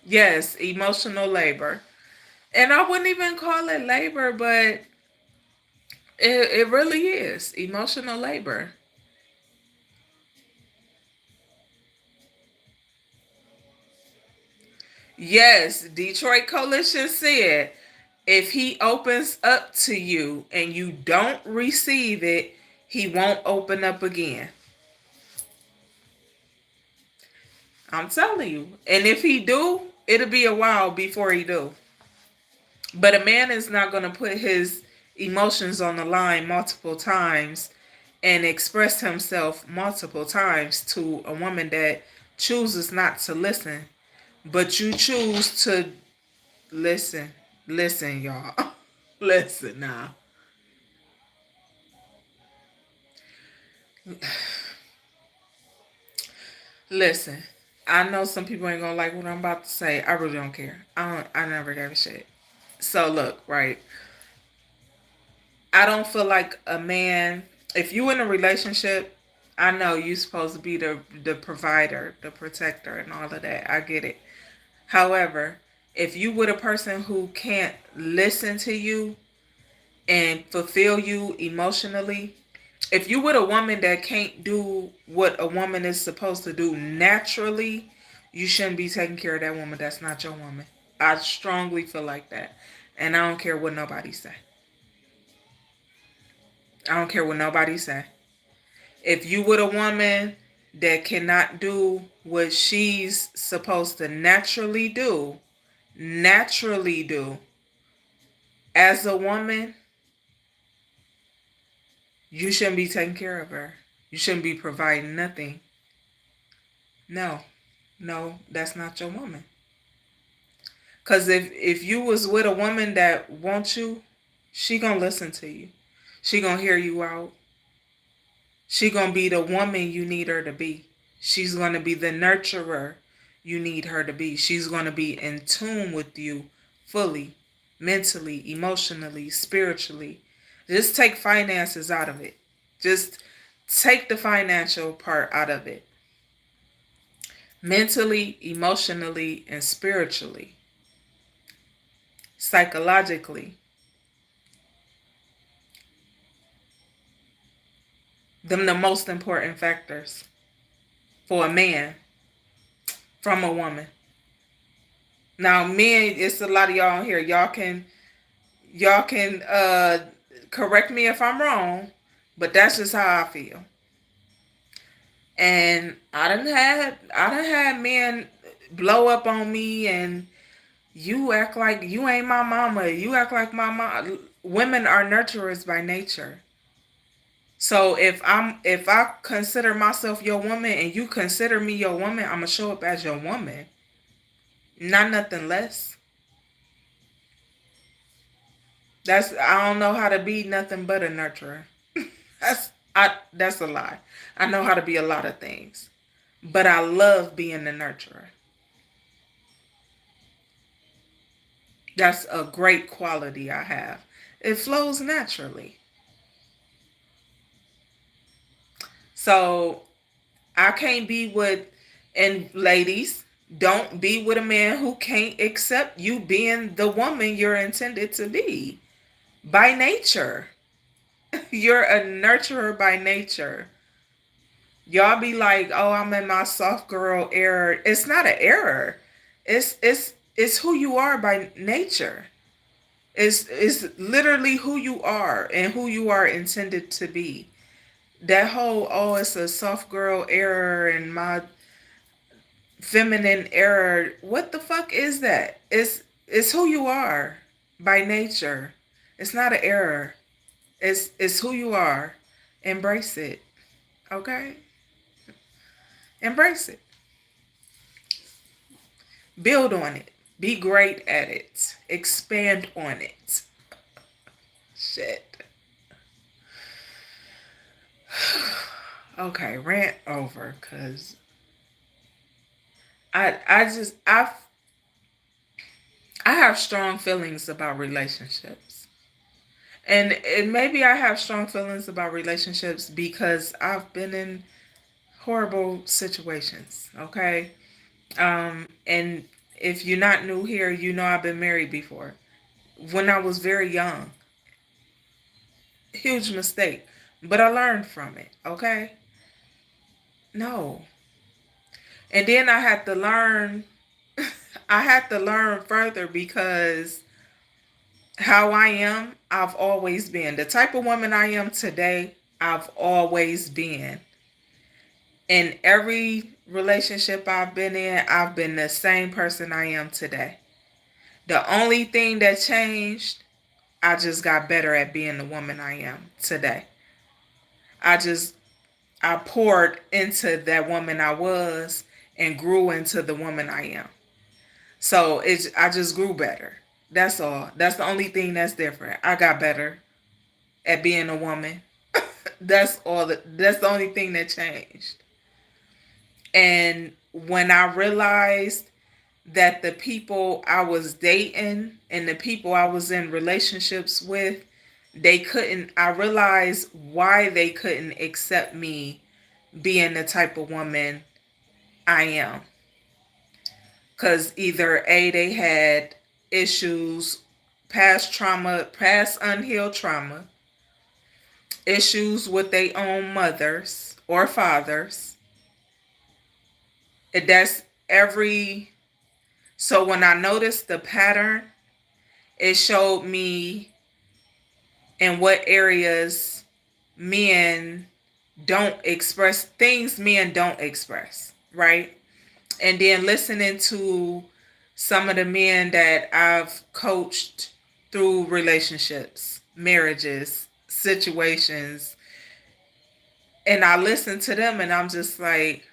Yes, emotional labor. And I wouldn't even call it labor, but it really is emotional labor. Yes, Detroit Coalition said if he opens up to you and you don't receive it, he won't open up again. I'm telling you. And if he do, it'll be a while before he do. But a man is not going to put his emotions on the line multiple times and express himself multiple times to a woman that chooses not to listen. But you choose to listen. Listen, y'all. Listen now. Listen. I know some people ain't gonna like what I'm about to say. I really don't care. I never gave a shit. So look, right. I don't feel like a man. If you in a relationship, I know you supposed to be the provider, the protector, and all of that. I get it. However, if you with a person who can't listen to you and fulfill you emotionally, If you with a woman that can't do what a woman is supposed to do naturally, you shouldn't be taking care of that woman. That's not your woman. I strongly feel like that. And I don't care what nobody say. I don't care what nobody say. If you with a woman that cannot do what she's supposed to naturally do as a woman, you shouldn't be taking care of her. You shouldn't be providing nothing. No, that's not your woman. Because if you was with a woman that wants you, she gonna listen to you. She gonna hear you out. She gonna be the woman you need her to be. She's gonna be the nurturer you need her to be. She's gonna be in tune with you fully, mentally, emotionally, spiritually. Just take finances out of it. Just take the financial part out of it. Mentally, emotionally, and spiritually. Psychologically. Them the most important factors for a man from a woman. Now, men, it's a lot of y'all here. Y'all can correct me if I'm wrong, but that's just how I feel. And I done had men blow up on me, and you act like you ain't my mama. You act like my mom. Women are nurturers by nature. So if I consider myself your woman and you consider me your woman, I'm gonna show up as your woman. Not nothing less. I don't know how to be nothing but a nurturer. That's a lie. I know how to be a lot of things. But I love being a nurturer. That's a great quality I have. It flows naturally. So I can't be with, and ladies, don't be with a man who can't accept you being the woman you're intended to be. By nature. You're a nurturer by nature. Y'all be like, oh, I'm in my soft girl era. It's not an error. It's who you are by nature. It's literally who you are and who you are intended to be. That whole, oh, it's a soft girl error and my feminine error. What the fuck is that? It's who you are by nature. It's not an error. It's who you are. Embrace it. Okay? Embrace it. Build on it. Be great at it. Expand on it. Shit. Okay, rant over, cause I have strong feelings about relationships. And maybe I have strong feelings about relationships because I've been in horrible situations, okay? And if you're not new here, you know I've been married before. When I was very young. Huge mistake. But I learned from it, okay? No. And then I had to learn further because how I am, I've always been. The type of woman I am today, I've always been. In every relationship I've been in, I've been the same person I am today. The only thing that changed, I just got better at being the woman I am today. I poured into that woman I was and grew into the woman I am. So I just grew better. That's all. That's the only thing that's different. I got better at being a woman. That's the only thing that changed. And when I realized that the people I was dating and the people I was in relationships with, I realized why they couldn't accept me being the type of woman I am. Because either A, they had issues, past trauma, past unhealed trauma, issues with their own mothers or fathers. That's every. So when I noticed the pattern, it showed me in what areas men don't express things men don't express, right? And then listening to some of the men that I've coached through relationships, marriages, situations, and I listen to them and I'm just like,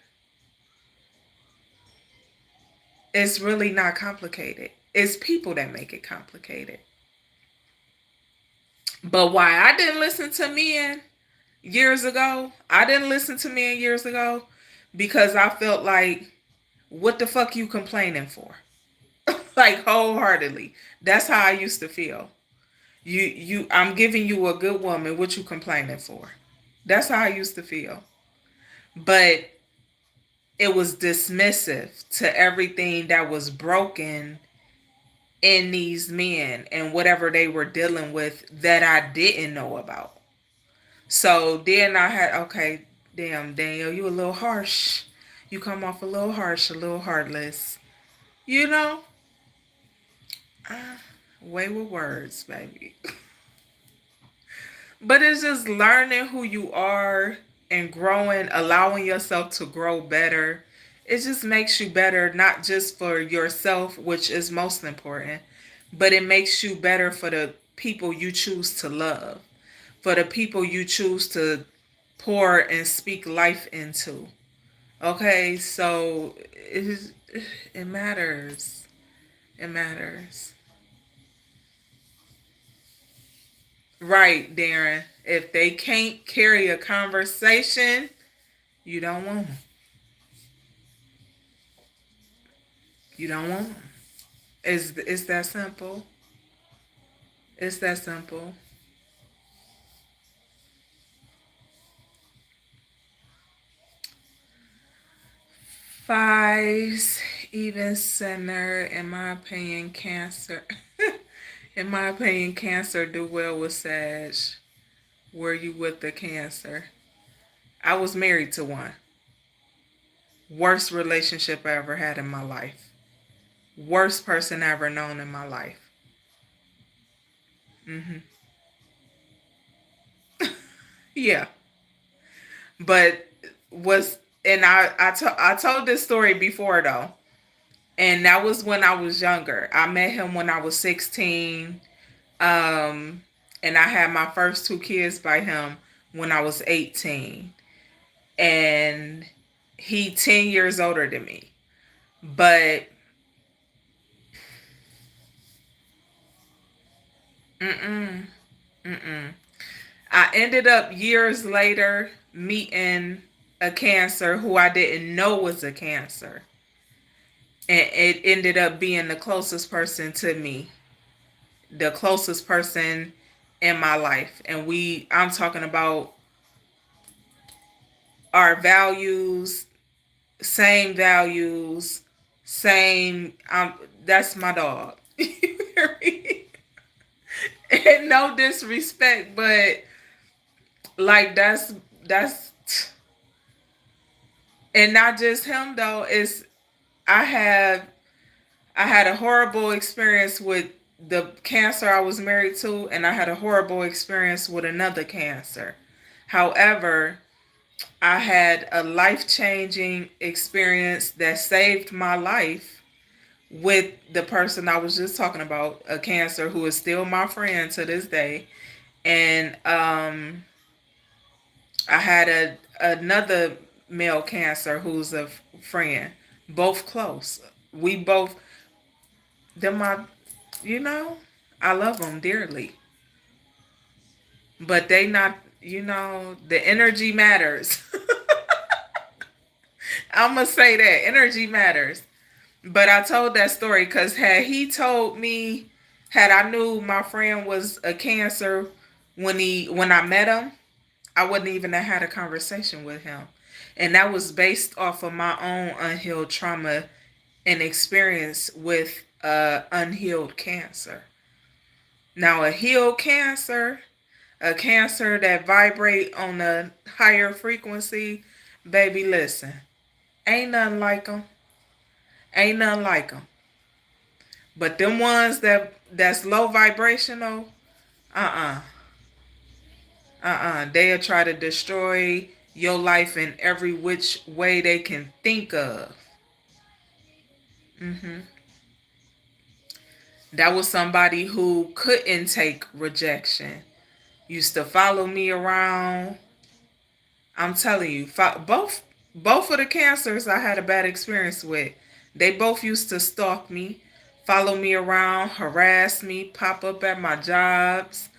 it's really not complicated. It's people that make it complicated. But why I didn't listen to men years ago, because I felt like, what the fuck you complaining for? Like wholeheartedly. That's how I used to feel. I'm giving you a good woman, what you complaining for? That's how I used to feel. But it was dismissive to everything that was broken in these men and whatever they were dealing with that I didn't know about. So then I had, okay, damn, Danielle, you a little harsh. You come off a little harsh, a little heartless. You know? Way with words, baby. But it's just learning who you are and growing, allowing yourself to grow better. It just makes you better, not just for yourself, which is most important, but it makes you better for the people you choose to love, for the people you choose to pour and speak life into. Okay, so it matters. It matters. Right, Darren. If they can't carry a conversation, you don't want them. You don't want them. It's that simple. It's that simple. Fives, even center, in my opinion, cancer. In my opinion, cancer do well with Sag. Were you with the cancer? I was married to one. Worst relationship I ever had in my life. Worst person I ever known in my life. Mm-hmm. Yeah. But was, and I told this story before though. And that was when I was younger. I met him when I was 16. And I had my first two kids by him when I was 18. And he 10 years older than me. But mm-mm, mm-mm. I ended up years later meeting a cancer who I didn't know was a cancer. And it ended up being the closest person to me, the closest person in my life. And I'm talking about our values, same, that's my dog. You hear me? And no disrespect, but like that's and not just him though. It's I have I had a horrible experience with the cancer I was married to, and I had a horrible experience with another cancer. However, I had a life-changing experience that saved my life with the person I was just talking about, a cancer who is still my friend to this day. And I had another male cancer who's a friend, both close. We both, them my, you know, I love them dearly, but they not, the energy matters. I'm gonna say that energy matters. But I told that story because had I knew my friend was a cancer when I met him, I wouldn't even have had a conversation with him. And that was based off of my own unhealed trauma and experience with unhealed cancer. Now, a healed cancer, a cancer that vibrate on a higher frequency, baby, listen, ain't nothing like them. Ain't nothing like them. But them ones that's low vibrational, uh-uh. They'll try to destroy your life in every which way they can think of. That was somebody who couldn't take rejection. Used to follow me around. I'm telling you, both of the cancers I had a bad experience with. They both used to stalk me, follow me around, harass me, pop up at my jobs.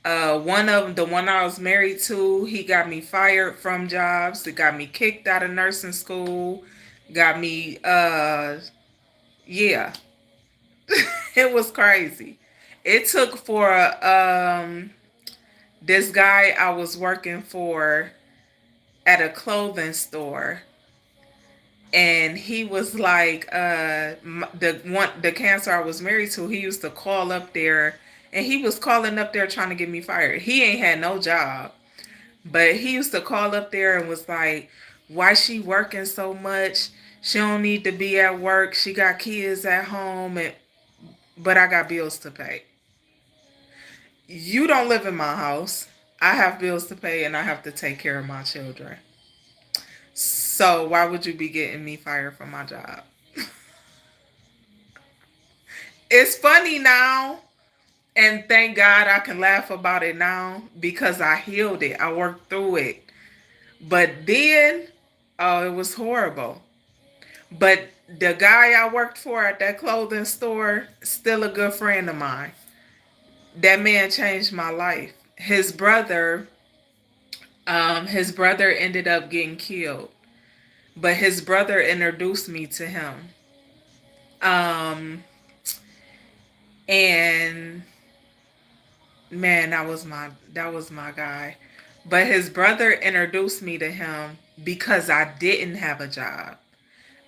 One of them, the one I was married to, he got me fired from jobs. It got me kicked out of nursing school. Got me, yeah, it was crazy. It took for this guy I was working for at a clothing store, and he was like the cancer I was married to. He used to call up there, and he was calling up there trying to get me fired. He ain't had no job, but he used to call up there and was like, "Why she working so much? She don't need to be at work. She got kids at home, but I got bills to pay. You don't live in my house. I have bills to pay, and I have to take care of my children. So why would you be getting me fired from my job?" It's funny now, and thank God I can laugh about it now because I healed it. I worked through it. But then, oh, it was horrible. But the guy I worked for at that clothing store, still a good friend of mine. That man changed my life. His brother ended up getting killed, but his brother introduced me to him. Um, and man, that was my guy. But his brother introduced me to him because I didn't have a job.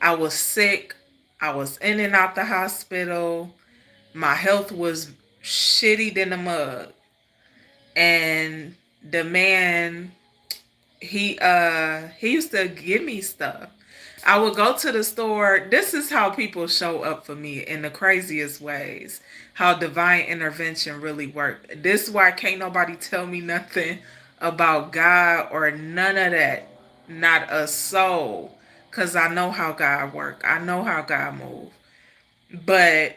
I was sick. I was in and out the hospital. My health was shitty than a mug. And the man, he used to give me stuff. I would go to the store. This is how people show up for me in the craziest ways. How divine intervention really worked. This is why can't nobody tell me nothing about God or none of that. Not a soul. Because I know how God work. I know how God move. But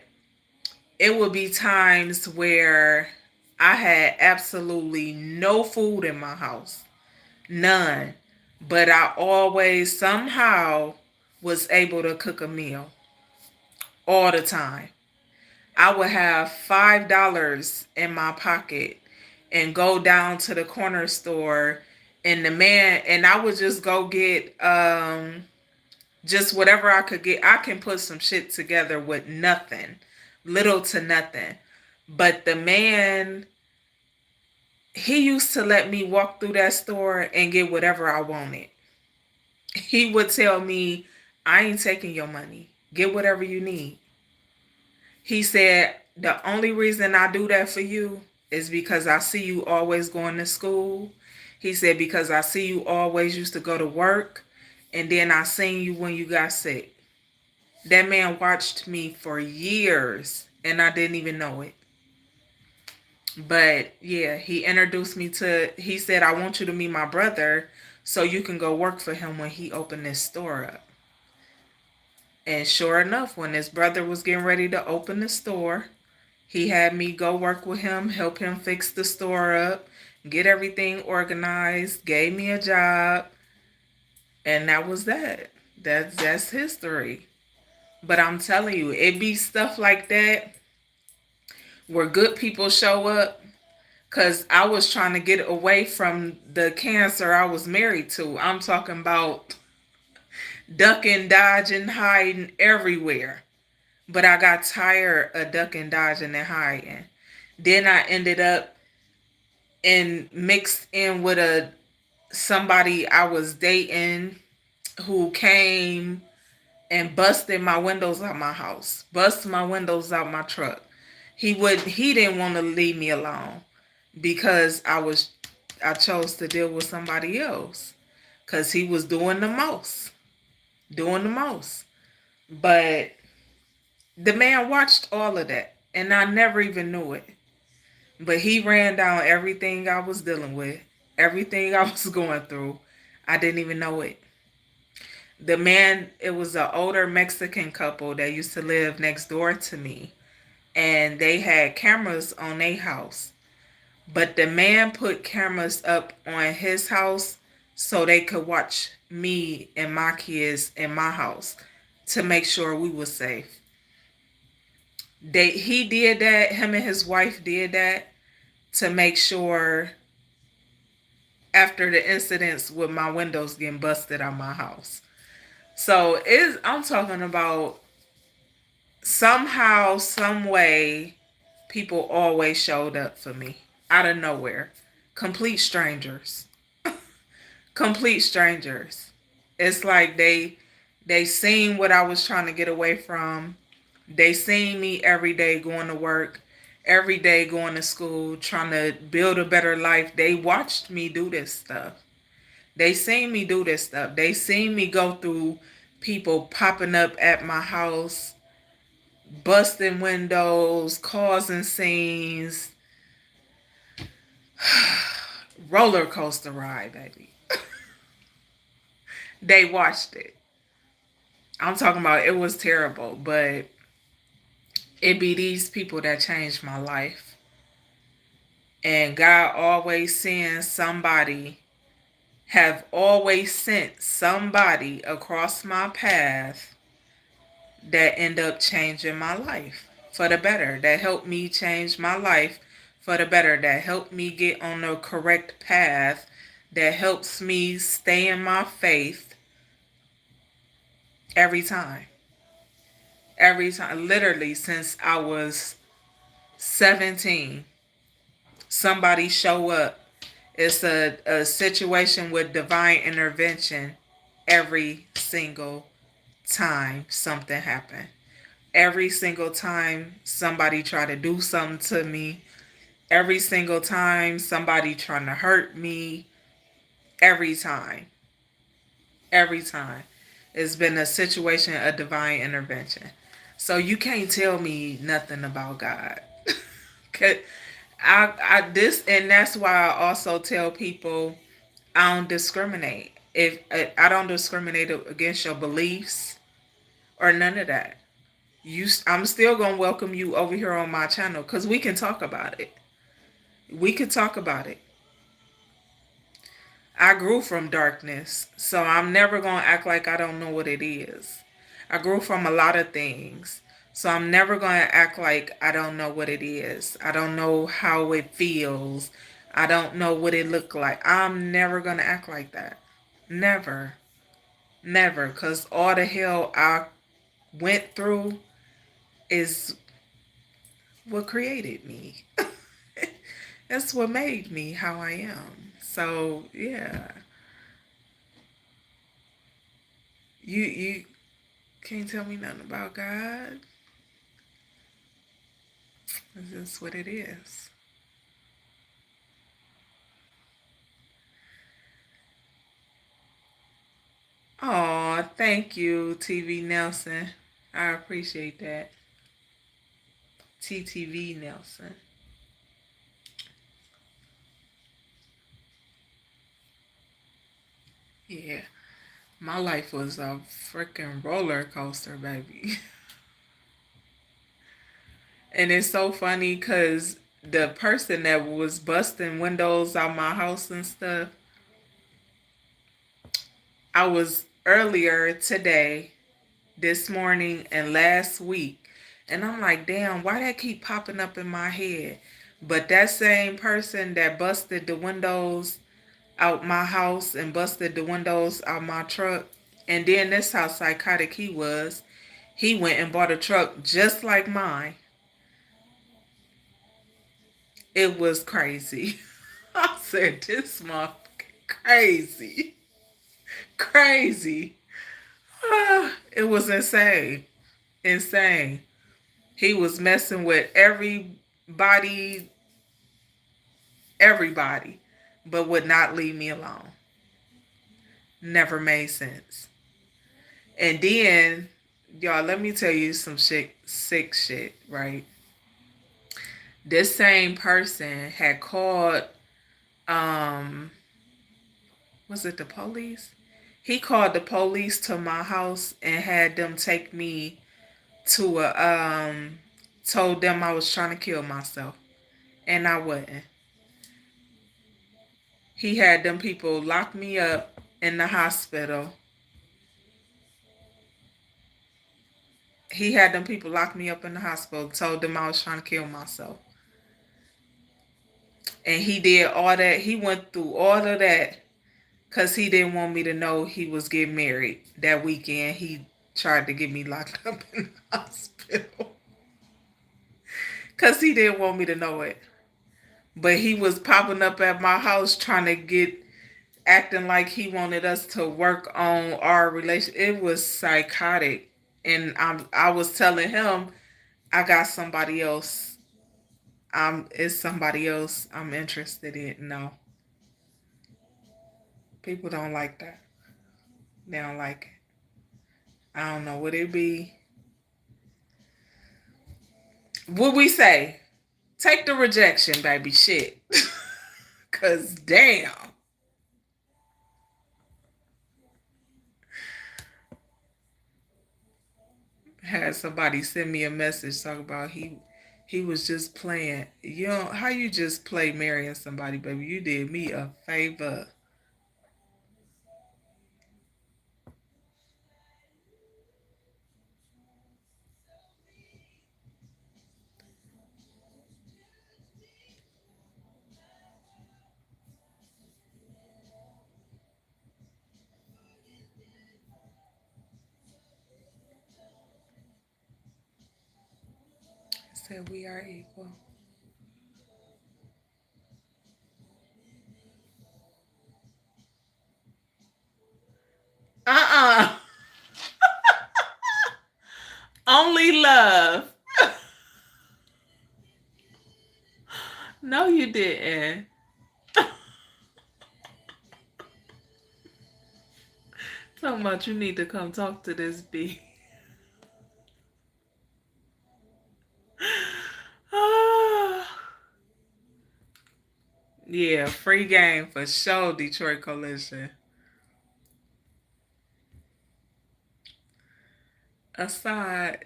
it would be times where I had absolutely no food in my house. None. But I always somehow was able to cook a meal all the time. I would have $5 in my pocket and go down to the corner store, and I would just go get just whatever I could get. I can put some shit together with nothing, little to nothing. But the man, he used to let me walk through that store and get whatever I wanted. He would tell me, "I ain't taking your money. Get whatever you need." He said, "The only reason I do that for you is because I see you always going to school." He said, "Because I see you always used to go to work, and then I seen you when you got sick." That man watched me for years, and I didn't even know it. But yeah, he said, "I want you to meet my brother so you can go work for him when he opened this store up." And sure enough, when his brother was getting ready to open the store, he had me go work with him, help him fix the store up, get everything organized, gave me a job, and that was that. That's history. But I'm telling you, it be stuff like that where good people show up. Because I was trying to get away from the cancer I was married to. I'm talking about ducking, dodging, hiding everywhere. But I got tired of ducking, dodging, and hiding. Then I ended up mixed in with somebody I was dating who came and busted my windows out my house, busted my windows out my truck. He didn't want to leave me alone. because I chose to deal with somebody else because he was doing the most, doing the most. But the man watched all of that, and I never even knew it. But he ran down everything I was dealing with, everything I was going through. I didn't even know it. The man, it was an older Mexican couple that used to live next door to me, and they had cameras on their house. But the man put cameras up on his house so they could watch me and my kids in my house to make sure we were safe. He did that, him and his wife did that to make sure after the incidents with my windows getting busted out my house. So I'm talking about somehow, some way, people always showed up for me out of nowhere. Complete strangers. Complete strangers. It's like they seen what I was trying to get away from. They seen me every day going to work, every day going to school, trying to build a better life. They watched me do this stuff. They seen me do this stuff. They seen me go through people popping up at my house, busting windows, causing scenes. Roller coaster ride, baby. They watched it. I'm talking about it was terrible, but it be these people that changed my life. And God always sends somebody, have always sent somebody across my path that end up changing my life for the better, that helped me change my life for the better, that helped me get on the correct path, that helps me stay in my faith every time. Every time, literally since I was 17, somebody show up. It's a situation with divine intervention every single time something happened. Every single time somebody tried to do something to me. Every single time somebody trying to hurt me. Every time. Every time. It's been a situation of divine intervention. So you can't tell me nothing about God. And that's why I also tell people I don't discriminate. If I don't discriminate against your beliefs or none of that. I'm still gonna welcome you over here on my channel because we can talk about it. We could talk about it. I grew from darkness, so I'm never gonna act like I don't know what it is. I grew from a lot of things, so I'm never gonna act like I don't know what it is. I don't know how it feels. I don't know what it looked like. I'm never gonna act like that. Never. Never. Because all the hell I went through is what created me. That's what made me how I am. So yeah. You can't tell me nothing about God. This is what it is. Oh, thank you, TV Nelson. I appreciate that. TTV Nelson. Yeah. My life was a freaking roller coaster, baby. And it's so funny because the person that was busting windows out my house and stuff, I was earlier today, this morning, and last week. And I'm like, damn, why that keep popping up in my head? But that same person that busted the windows out my house and busted the windows out my truck, and then this how psychotic he was. He went and bought a truck just like mine. It was crazy. I said, this motherfucker crazy. Crazy. It was insane. Insane. He was messing with everybody everybody, but would not leave me alone. Never made sense. And then, y'all, let me tell you some shit, sick shit, right? This same person had called, um, was it the police? He called the police to my house and had them take me to told them I was trying to kill myself. And I wasn't. He had them people lock me up in the hospital. He had them people lock me up in the hospital, told them I was trying to kill myself. And he did all that. He went through all of that because he didn't want me to know he was getting married that weekend. He tried to get me locked up in the hospital because he didn't want me to know it. But he was popping up at my house trying to acting like he wanted us to work on our relation. It was psychotic. And I was telling him, I got somebody else. It's somebody else I'm interested in. No. People don't like that. They don't like it. I don't know what it be. What we say? Take the rejection, baby. Shit. Cause damn. Had somebody send me a message talking about he was just playing. You know how you just play marrying somebody, baby? You did me a favor. Said we are equal. Uh-uh. Only love. No, you didn't. Talking about you need to come talk to this B. Yeah, free game for sure, Detroit Coalition. Aside.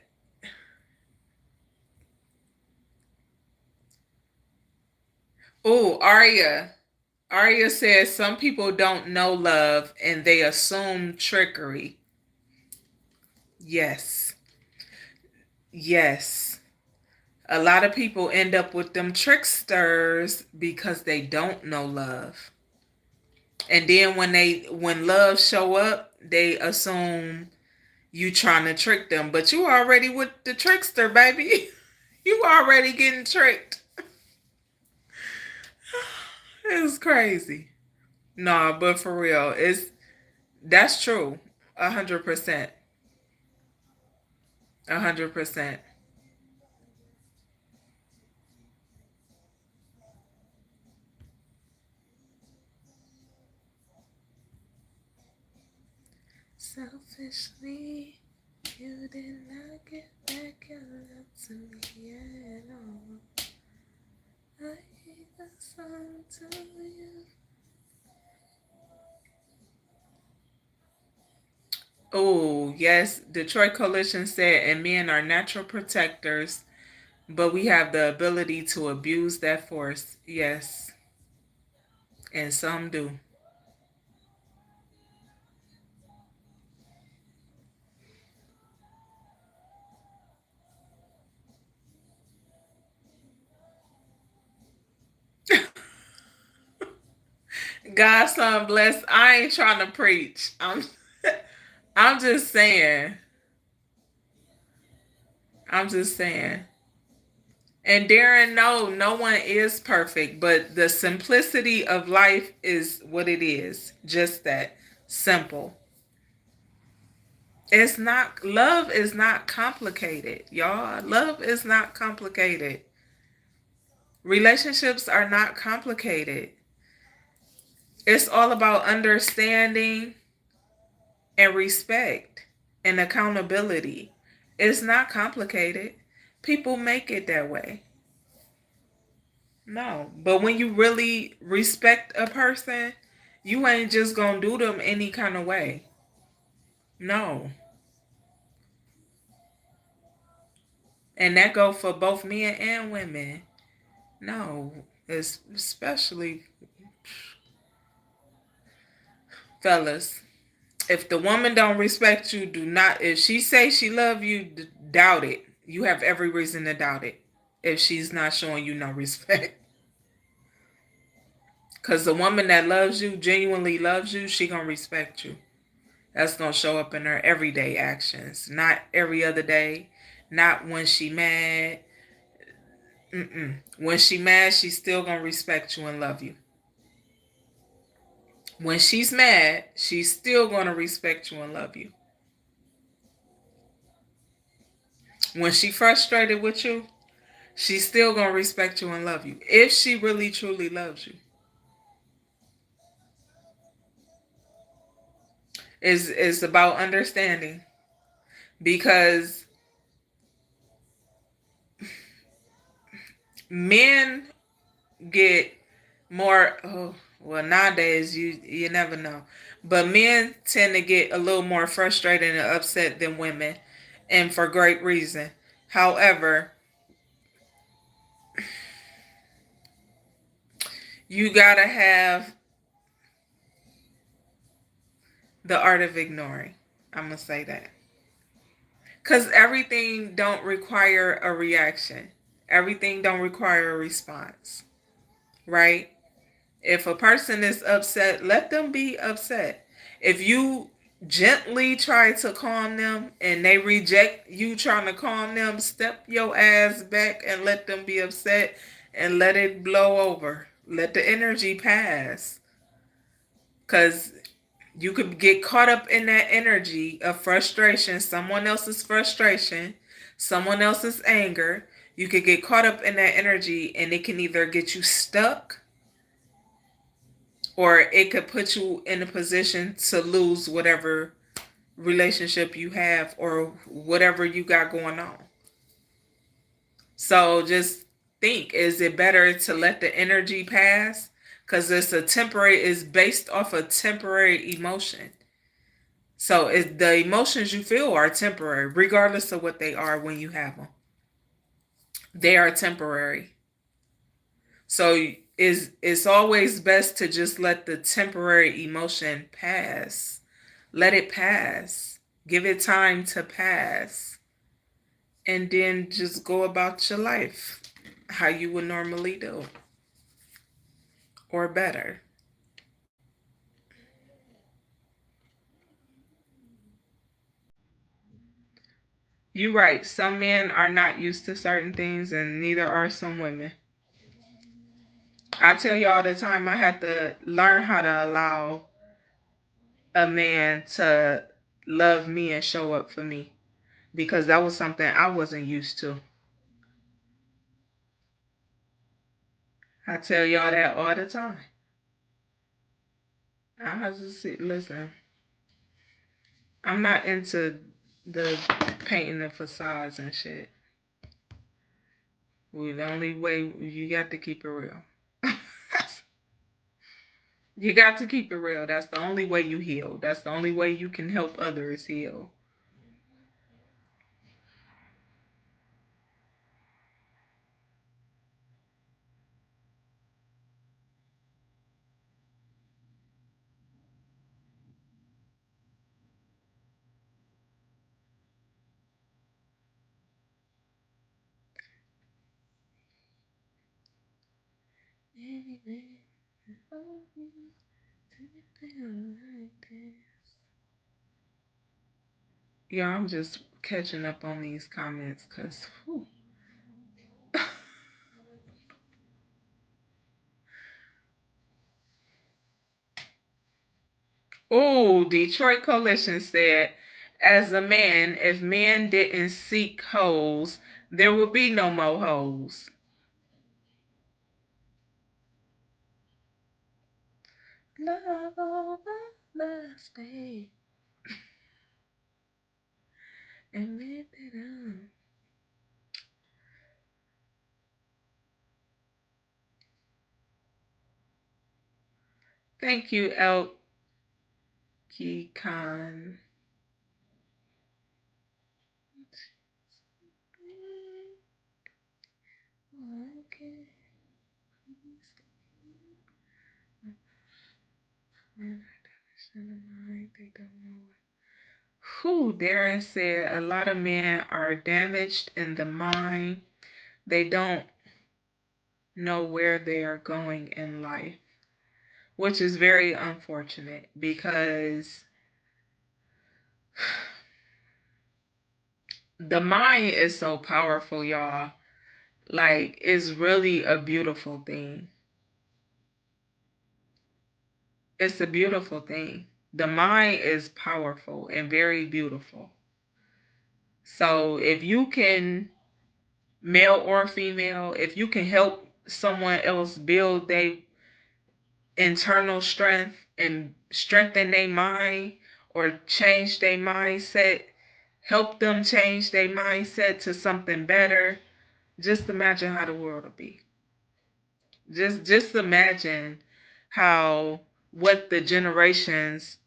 Oh, Arya. Arya says some people don't know love and they assume trickery. Yes. Yes. A lot of people end up with them tricksters because they don't know love. And then when love show up, they assume you trying to trick them. But you already with the trickster, baby. You already getting tricked. It's crazy. Nah, but for real, that's true. 100%. 100%. Selfishly, you did not get back your love to me at all. I gave a song to you. Oh, yes. Detroit Coalition said, and men are natural protectors, but we have the ability to abuse that force. Yes. And some do. Godson bless. I ain't trying to preach. I'm just saying. I'm just saying. And Darren, no one is perfect, but the simplicity of life is what it is. Just that simple. It's not, love is not complicated, y'all. Love is not complicated. Relationships are not complicated. It's all about understanding and respect and accountability. It's not complicated. People make it that way. No. But when you really respect a person, you ain't just gonna do them any kind of way. No. And that go for both men and women. No. It's especially fellas. If the woman don't respect you, do not. If she say she love you, doubt it. You have every reason to doubt it. If she's not showing you no respect, because the woman that loves you, genuinely loves you, she gonna respect you. That's gonna show up in her everyday actions, not every other day, not when she mad. When she mad, she's still gonna respect you and love you. When she's mad, she's still gonna respect you and love you. When she frustrated with you, she's still gonna respect you and love you if she really truly loves you. Is about understanding, because men get more. Oh, well, nowadays you never know, but men tend to get a little more frustrated and upset than women, and for great reason. However, you gotta have the art of ignoring. I'm gonna say that. Because everything don't require a reaction. Everything don't require a response. Right? If a person is upset, let them be upset. If you gently try to calm them and they reject you trying to calm them, step your ass back and let them be upset and let it blow over. Let the energy pass. Because you could get caught up in that energy of frustration, someone else's frustration, someone else's anger. You could get caught up in that energy and it can either get you stuck or it could put you in a position to lose whatever relationship you have or whatever you got going on. So just think, is it better to let the energy pass? Because it's based off a temporary emotion. So the emotions you feel are temporary, regardless of what they are when you have them. They are temporary. So it's always best to just let the temporary emotion pass. Let it pass. Give it time to pass. And then just go about your life how you would normally do. Or better. You're right. Some men are not used to certain things, and neither are some women. I tell you all the time, I had to learn how to allow a man to love me and show up for me, because that was something I wasn't used to. I tell y'all that all the time. I have to see, listen, I'm not into the painting the facades and shit. The only way, you got to keep it real. You got to keep it real. That's the only way you heal. That's the only way you can help others heal. Yeah, I'm just catching up on these comments because, oh, Detroit Coalition said, as a man, if men didn't seek hoes, there would be no more hoes. Love over mistake. Admit that Thank you, Elkie Khan. Okay. Who Darren said a lot of men are damaged in the mind. They don't know where they are going in life, which is very unfortunate because the mind is so powerful, y'all. Like, it's really a beautiful thing. It's a beautiful thing. The mind is powerful and very beautiful. So if you can, male or female, if you can help someone else build their internal strength and strengthen their mind or change their mindset, help them change their mindset to something better, just imagine how the world will be. Just imagine how what the generations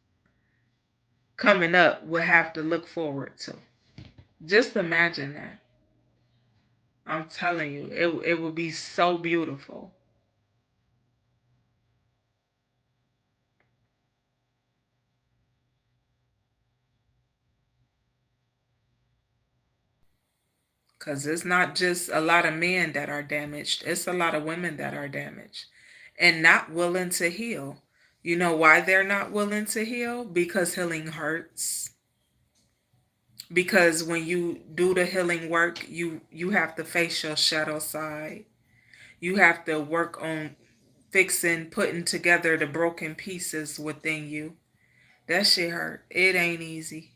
coming up will have to look forward to. Just imagine that. I'm telling you, it will be so beautiful. Because it's not just a lot of men that are damaged, it's a lot of women that are damaged and not willing to heal. You know why they're not willing to heal? Because healing hurts. Because when you do the healing work, you have to face your shadow side. You have to work on fixing, putting together the broken pieces within you. That shit hurt. It ain't easy.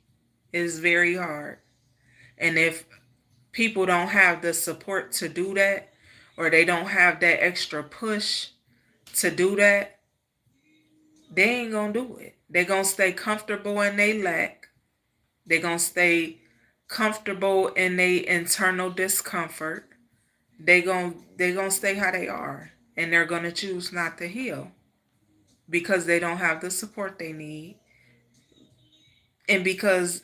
It's very hard. And if people don't have the support to do that, or they don't have that extra push to do that, they ain't gonna do it. They gonna stay comfortable in they lack. They gonna stay comfortable in their internal discomfort. They gonna stay how they are, and they're gonna choose not to heal because they don't have the support they need, and because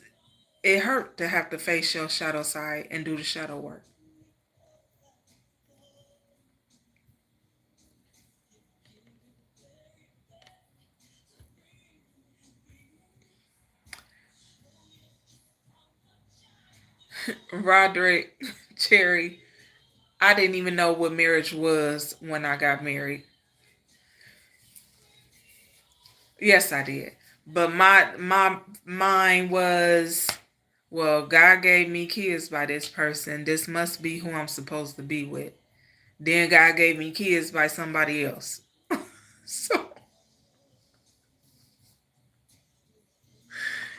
it hurt to have to face your shadow side and do the shadow work. Roderick Cherry, I didn't even know what marriage was when I got married. Yes, I did. But my mind was, well, God gave me kids by this person. This must be who I'm supposed to be with. Then God gave me kids by somebody else. So,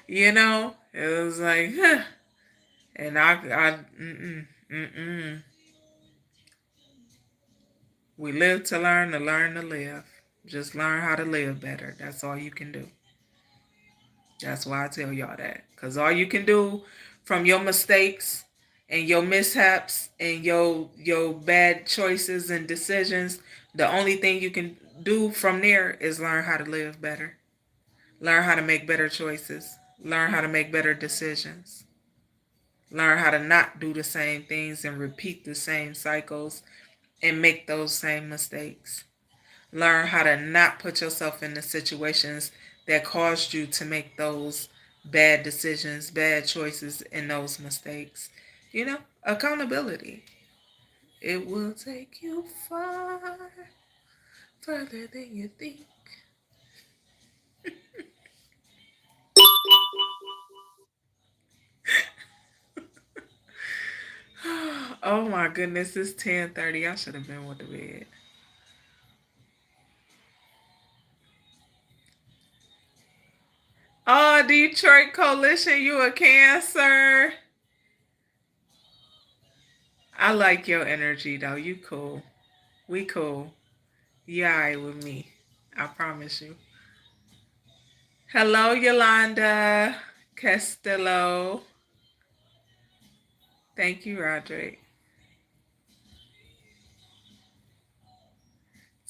it was like, huh. And mm-mm. We live to learn to live. Just learn how to live better. That's all you can do. That's why I tell y'all that. Because all you can do from your mistakes and your mishaps and your bad choices and decisions, the only thing you can do from there is learn how to live better. Learn how to make better choices. Learn how to make better decisions. Learn how to not do the same things and repeat the same cycles and make those same mistakes. Learn how to not put yourself in the situations that caused you to make those bad decisions, bad choices, and those mistakes. Accountability. It will take you far, further than you think. Oh my goodness, it's 10:30. I should have been with the bed. Oh, Detroit Coalition, you a Cancer. I like your energy though. You cool. We cool. You alright with me. I promise you. Hello, Yolanda Castillo. Thank you, Roderick.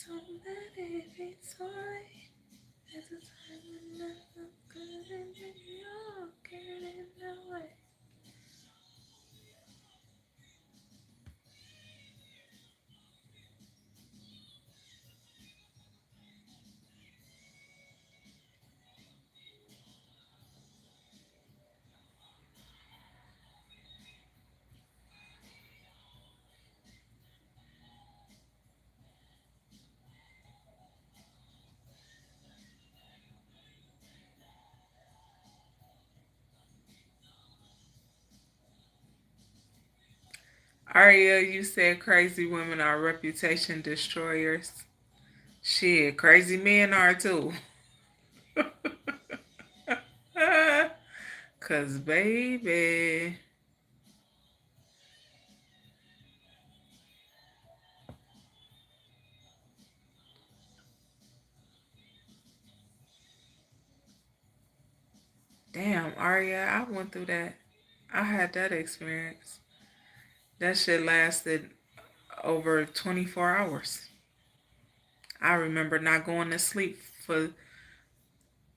Don't let it be sorry. There's a time when nothing's good and then you're getting away. Aria, you said crazy women are reputation destroyers. Shit, crazy men are too. Cause baby. Damn, Aria, I went through that. I had that experience. That shit lasted over 24 hours. I remember not going to sleep for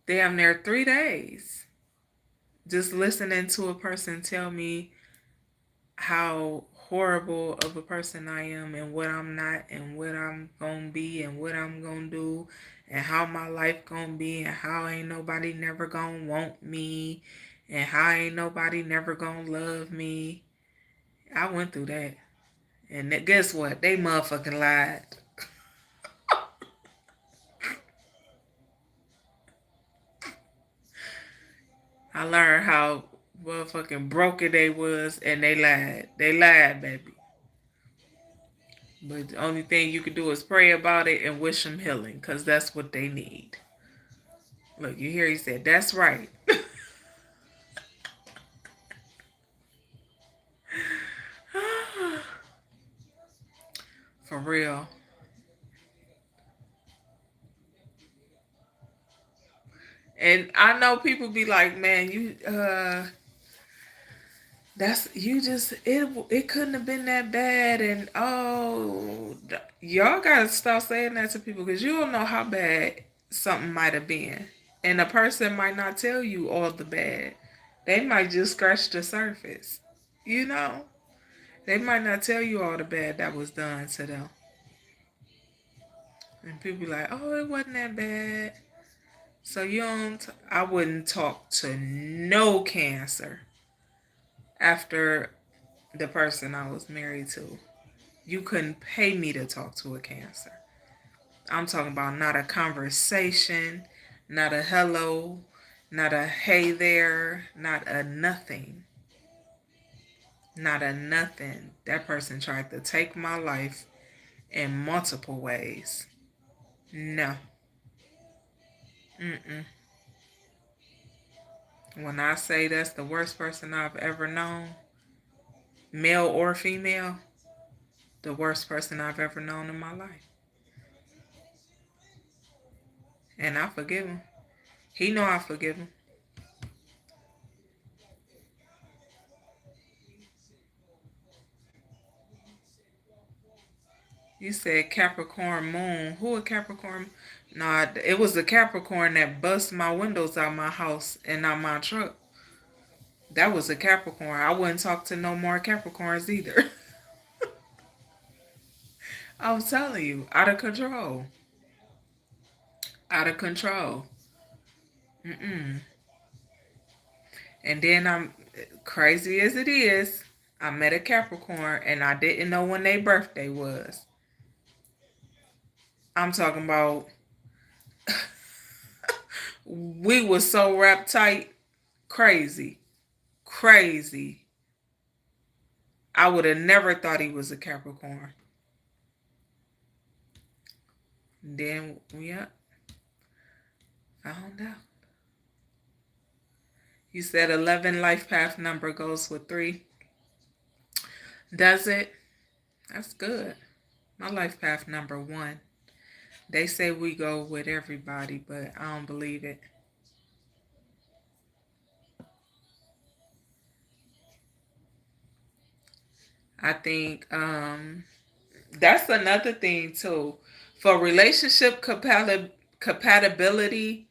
damn near 3 days. Just listening to a person tell me how horrible of a person I am and what I'm not and what I'm gonna be and what I'm gonna do and how my life gonna be and how ain't nobody never gonna want me and how ain't nobody never gonna love me. I went through that. And guess what? They motherfucking lied. I learned how motherfucking broken they was and they lied. They lied, baby. But the only thing you can do is pray about it and wish them healing because that's what they need. Look, you hear he said, that's right. For real. And I know people be like, man, you that's you just it couldn't have been that bad and oh y'all gotta stop saying that to people because you don't know how bad something might have been. And a person might not tell you all the bad. They might just scratch the surface. You know? They might not tell you all the bad that was done to them. And people be like, oh, it wasn't that bad. So you don't, I wouldn't talk to no cancer after the person I was married to. You couldn't pay me to talk to a cancer. I'm talking about not a conversation, not a hello, not a hey there, not a nothing. Not a nothing. That person tried to take my life in multiple ways. No. Mm-mm. When I say that's the worst person I've ever known, male or female, the worst person I've ever known in my life. And I forgive him. He know I forgive him. You said Capricorn moon. Who a Capricorn? Nah, it was the Capricorn that bust my windows out my house and out my truck. That was a Capricorn. I wouldn't talk to no more Capricorns either. I was telling you, out of control. Out of control. Mm-mm. And then I'm crazy as it is. I met a Capricorn and I didn't know when their birthday was. I'm talking about we was so wrapped tight, crazy, crazy. I would have never thought he was a Capricorn. Then, yeah, found out. You said 11 life path number goes with 3. Does it? That's good. My life path number 1. They say we go with everybody, but I don't believe it. I think that's another thing too. For relationship compatibility,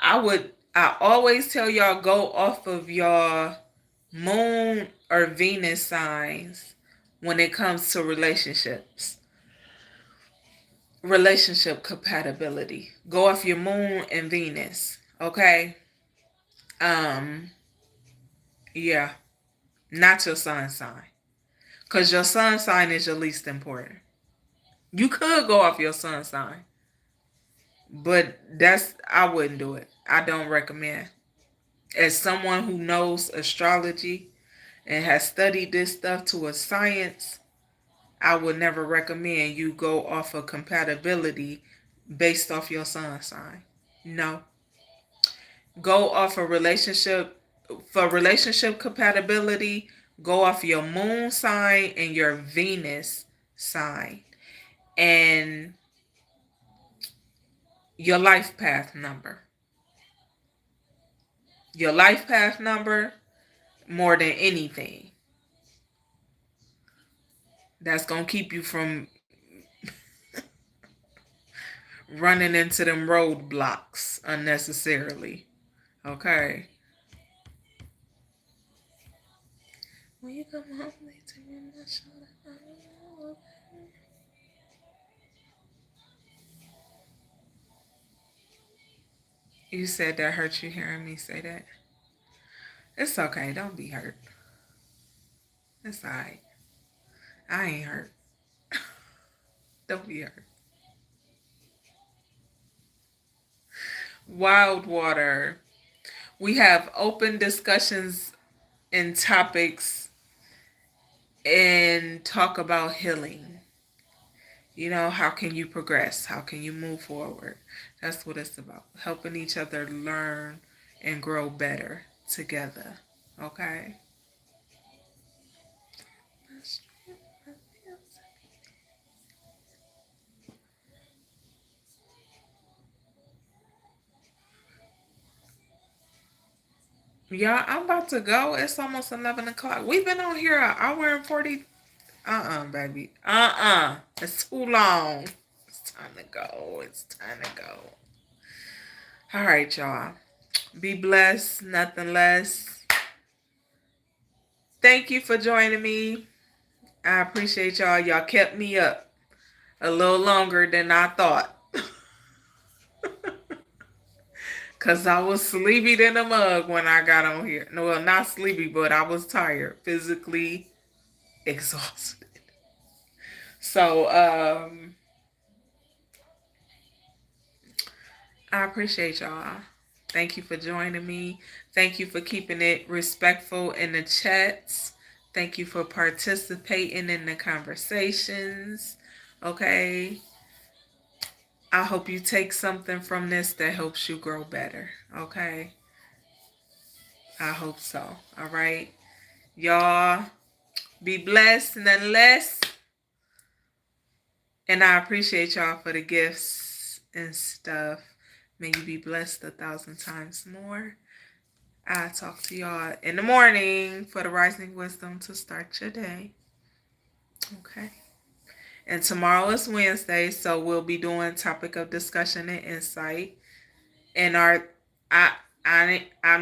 I always tell y'all go off of your moon or Venus signs when it comes to relationship compatibility. Go off your moon and Venus, okay? Um yeah, not your sun sign. Cuz your sun sign is your least important. You could go off your sun sign, but I wouldn't do it. I don't recommend. As someone who knows astrology and has studied this stuff to a science, I would never recommend you go off of compatibility based off your sun sign. No. Go off a relationship for relationship compatibility, go off your moon sign and your Venus sign and your life path number. Your life path number more than anything. That's going to keep you from running into them roadblocks unnecessarily. Okay. When you come home, they take me my shoulder. You said that hurt you hearing me say that? It's okay. Don't be hurt. It's alright. I ain't hurt. Don't be hurt. Wild water. We have open discussions and topics and talk about healing. You know, how can you progress? How can you move forward? That's what it's about. Helping each other learn and grow better together. Okay? Y'all, I'm about to go. It's almost 11 o'clock. We've been on here an hour and 40. Baby. It's too long. It's time to go. It's time to go. All right, y'all. Be blessed. Nothing less. Thank you for joining me. I appreciate y'all. Y'all kept me up a little longer than I thought. Because I was sleepy than a mug when I got on here. No, well, not sleepy, but I was tired. Physically exhausted. So, I appreciate y'all. Thank you for joining me. Thank you for keeping it respectful in the chats. Thank you for participating in the conversations. Okay. I hope you take something from this that helps you grow better. Okay. I hope so. All right. Y'all be blessed nonetheless. And I appreciate y'all for the gifts and stuff. May you be blessed 1,000 times more. I'll talk to y'all in the morning for the rising wisdom to start your day. Okay. And tomorrow is Wednesday, so we'll be doing topic of discussion and insight. And I'm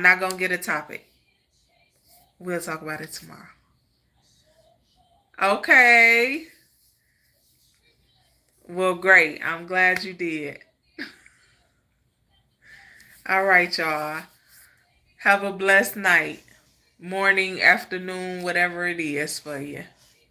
not gonna get a topic. We'll talk about it tomorrow. Okay. Well, great. I'm glad you did. All right, y'all. Have a blessed night, morning, afternoon, whatever it is for you.